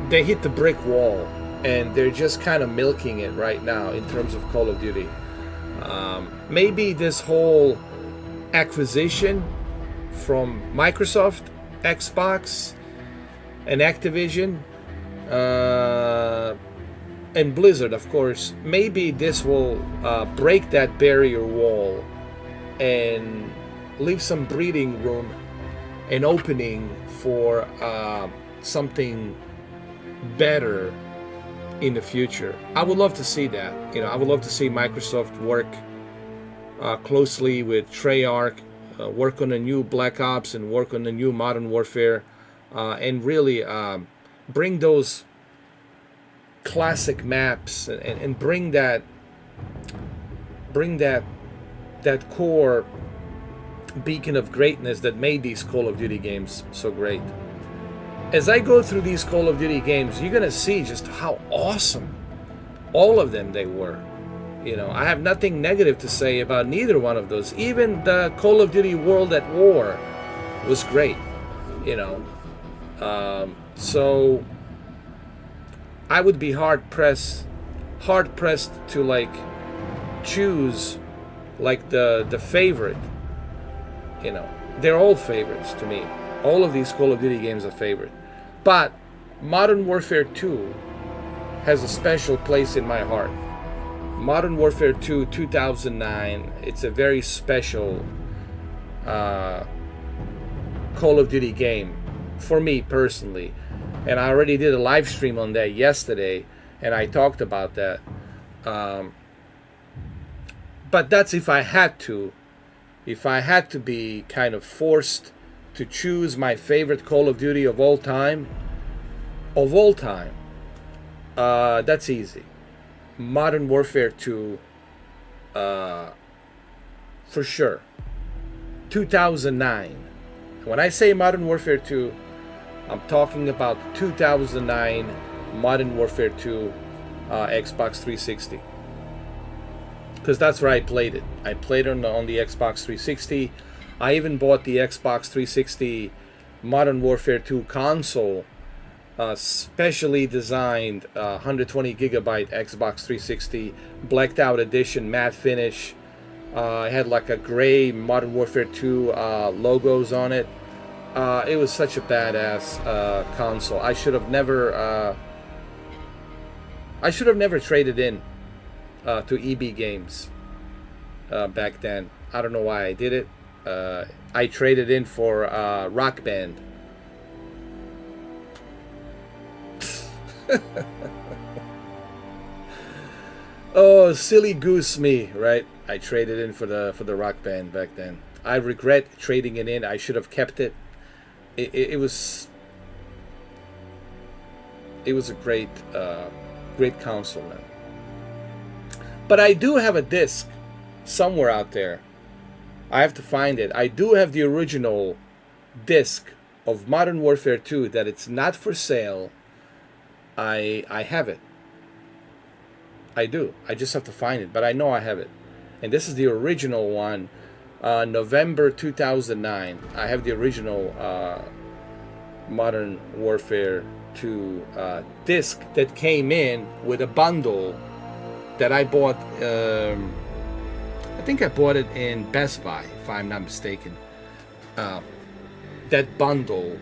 they hit the brick wall and they're just kind of milking it right now in terms of Call of Duty. Maybe this whole acquisition from Microsoft, Xbox, and Activision, and Blizzard, of course, maybe this will break that barrier wall and leave some breathing room and opening for something better in the future. I would love to see that. You know, I would love to see Microsoft work closely with Treyarch, work on a new Black Ops and work on a new Modern Warfare, and really bring those classic maps and bring that core beacon of greatness that made these Call of Duty games so great. As I go through these Call of Duty games, you're gonna see just how awesome all of them they were. You know, I have nothing negative to say about neither one of those. Even the Call of Duty World at War was great, you know. So I would be hard pressed to like choose like the favorite. You know, they're all favorites to me. All of these Call of Duty games are favorite. But Modern Warfare 2 has a special place in my heart. Modern Warfare 2 2009, it's a very special Call of Duty game for me personally. And I already did a live stream on that yesterday, and I talked about that. But that's if I had to be kind of forced to choose my favorite Call of Duty of all time, that's easy. Modern Warfare 2, for sure. 2009. When I say Modern Warfare 2, I'm talking about 2009 Modern Warfare 2 Xbox 360. Because that's where I played it. I played it on the Xbox 360. I even bought the Xbox 360 Modern Warfare 2 console, specially designed 120 gigabyte Xbox 360 blacked out edition, matte finish. It had like a gray Modern Warfare 2 logos on it. It was such a badass console. I should have never traded in to EB Games back then. I don't know why I did it. I traded in for Rock Band. Oh, silly goose me, right? I traded in for the Rock Band back then. I regret trading it in. I should have kept it. It was a great console, man. But I do have a disc somewhere out there. I have to find it. I do have the original disc of Modern Warfare 2 that it's not for sale. I have it. I do. I just have to find it, but I know I have it. and this is the original one, November 2009. I have the original Modern Warfare 2 disc that came in with a bundle that I bought. I think I bought it in Best Buy, if I'm not mistaken. That bundle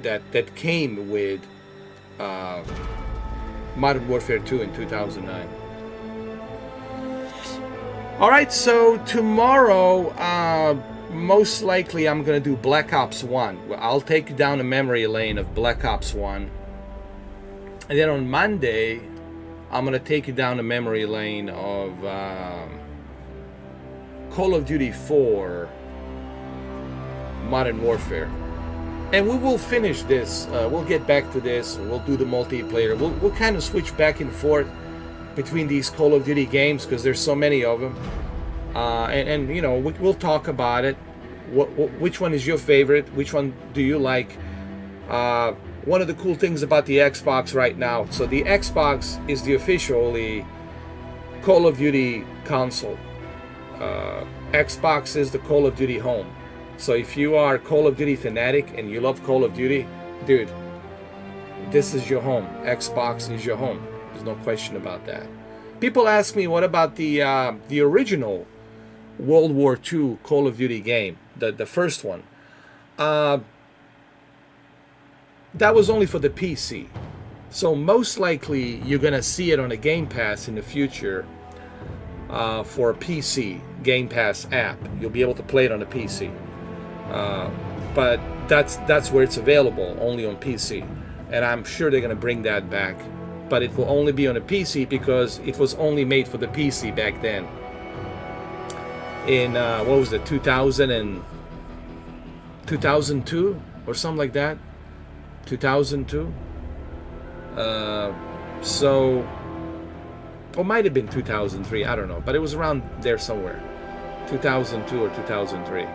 that came with Modern Warfare 2 in 2009. Alright, so tomorrow, most likely I'm going to do Black Ops 1. I'll take you down the memory lane of Black Ops 1. And then on Monday, I'm going to take you down the memory lane of Call of Duty 4 Modern Warfare. And we will finish this. We'll get back to this. We'll do the multiplayer. We'll kind of switch back and forth between these Call of Duty games because there's so many of them. And you know, we'll talk about it. Which one is your favorite? Which one do you like? One of the cool things about the Xbox right now. So the Xbox is the officially Call of Duty console. Xbox is the Call of Duty home. So if you are a Call of Duty fanatic and you love Call of Duty, dude, this is your home. Xbox is your home. There's no question about that. People ask me, what about the original World War II Call of Duty game, the first one? That was only for the PC. So most likely you're gonna see it on a Game Pass in the future for a PC Game Pass app. You'll be able to play it on a PC. But that's where it's available, only on PC. And I'm sure they're gonna bring that back. But it will only be on a PC because it was only made for the PC back then. In what was it, 2002 or something like that? 2002. So, or might have been 2003. I don't know, but it was around there somewhere, 2002 or 2003.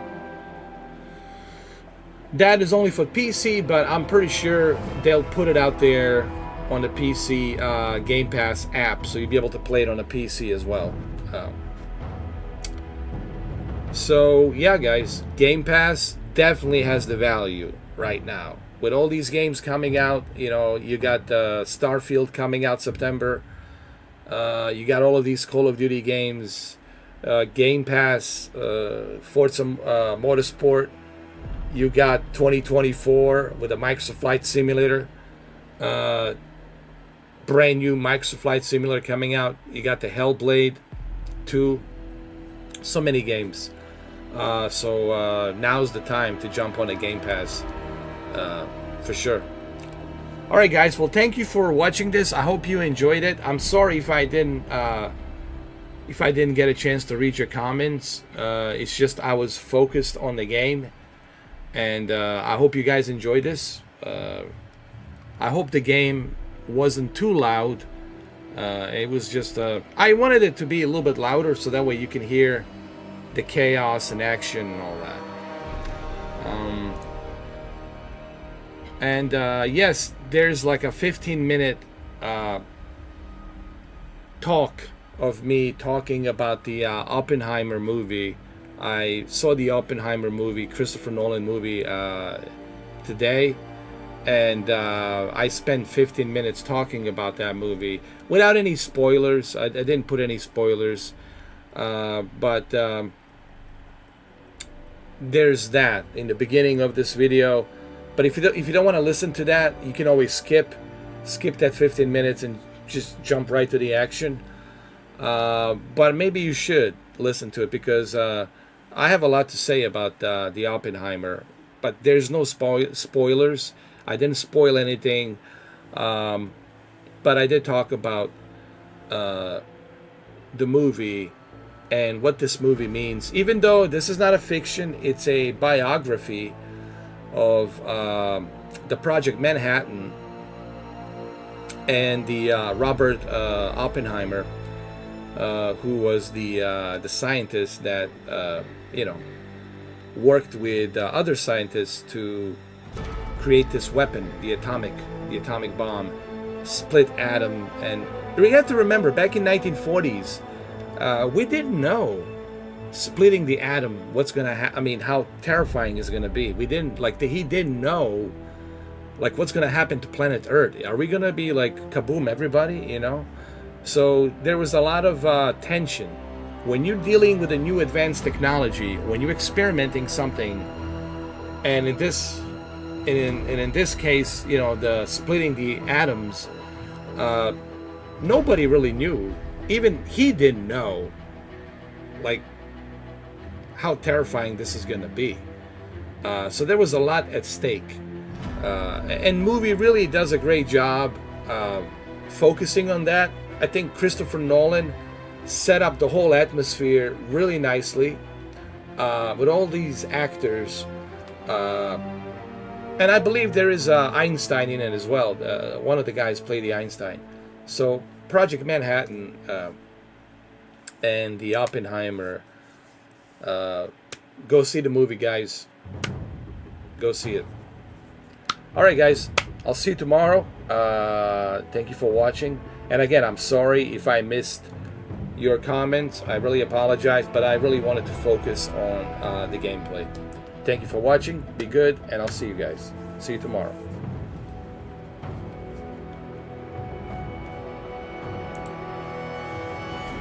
That is only for PC, but I'm pretty sure they'll put it out there on the PC Game Pass app, so you'll be able to play it on a PC as well. So yeah, guys, Game Pass definitely has the value right now. With all these games coming out, you know, you got Starfield coming out September. You got all of these Call of Duty games, Game Pass, Forza Motorsport. You got 2024 with a Microsoft Flight Simulator. Brand new Microsoft Flight Simulator coming out. You got the Hellblade 2. So many games. So now's the time to jump on a Game Pass. For sure. Alright guys, well thank you for watching this. I hope you enjoyed it. I'm sorry if I didn't get a chance to read your comments. It's just I was focused on the game. And I hope you guys enjoyed this. I hope the game wasn't too loud. It was just I wanted it to be a little bit louder so that way you can hear the chaos and action and all that. And yes, there's like a 15-minute talk of me talking about the Oppenheimer movie. I saw the Oppenheimer movie, Christopher Nolan movie, today, and I spent 15 minutes talking about that movie without any spoilers. I didn't put any spoilers, but there's that in the beginning of this video. But if you don't want to listen to that, you can always skip that 15 minutes and just jump right to the action. But maybe you should listen to it because I have a lot to say about the Oppenheimer. But there's no spoilers. I didn't spoil anything. But I did talk about the movie and what this movie means. Even though this is not a fiction, it's a biography of the Project Manhattan and the Robert Oppenheimer, who was the scientist that worked with other scientists to create this weapon, the atomic bomb, split atom. And we have to remember, back in 1940s, we didn't know splitting the atom, what's gonna I mean, how terrifying is it gonna be? We didn't like he didn't know like what's gonna happen to planet Earth. Are we gonna be like kaboom, everybody? You know. So there was a lot of tension when you're dealing with a new advanced technology, when you're experimenting something, and in this case, you know, the splitting the atoms, nobody really knew. Even he didn't know, like, how terrifying this is going to be. So there was a lot at stake, and movie really does a great job focusing on that. I think Christopher Nolan set up the whole atmosphere really nicely with all these actors, and I believe there is Einstein in it as well. One of the guys played the Einstein. So Project Manhattan and the Oppenheimer. Go see the movie, guys. Go see it. All right, guys. I'll see you tomorrow. Thank you for watching. And again, I'm sorry if I missed your comments. I really apologize, but I really wanted to focus on the gameplay. Thank you for watching. Be good, and I'll see you guys. See you tomorrow.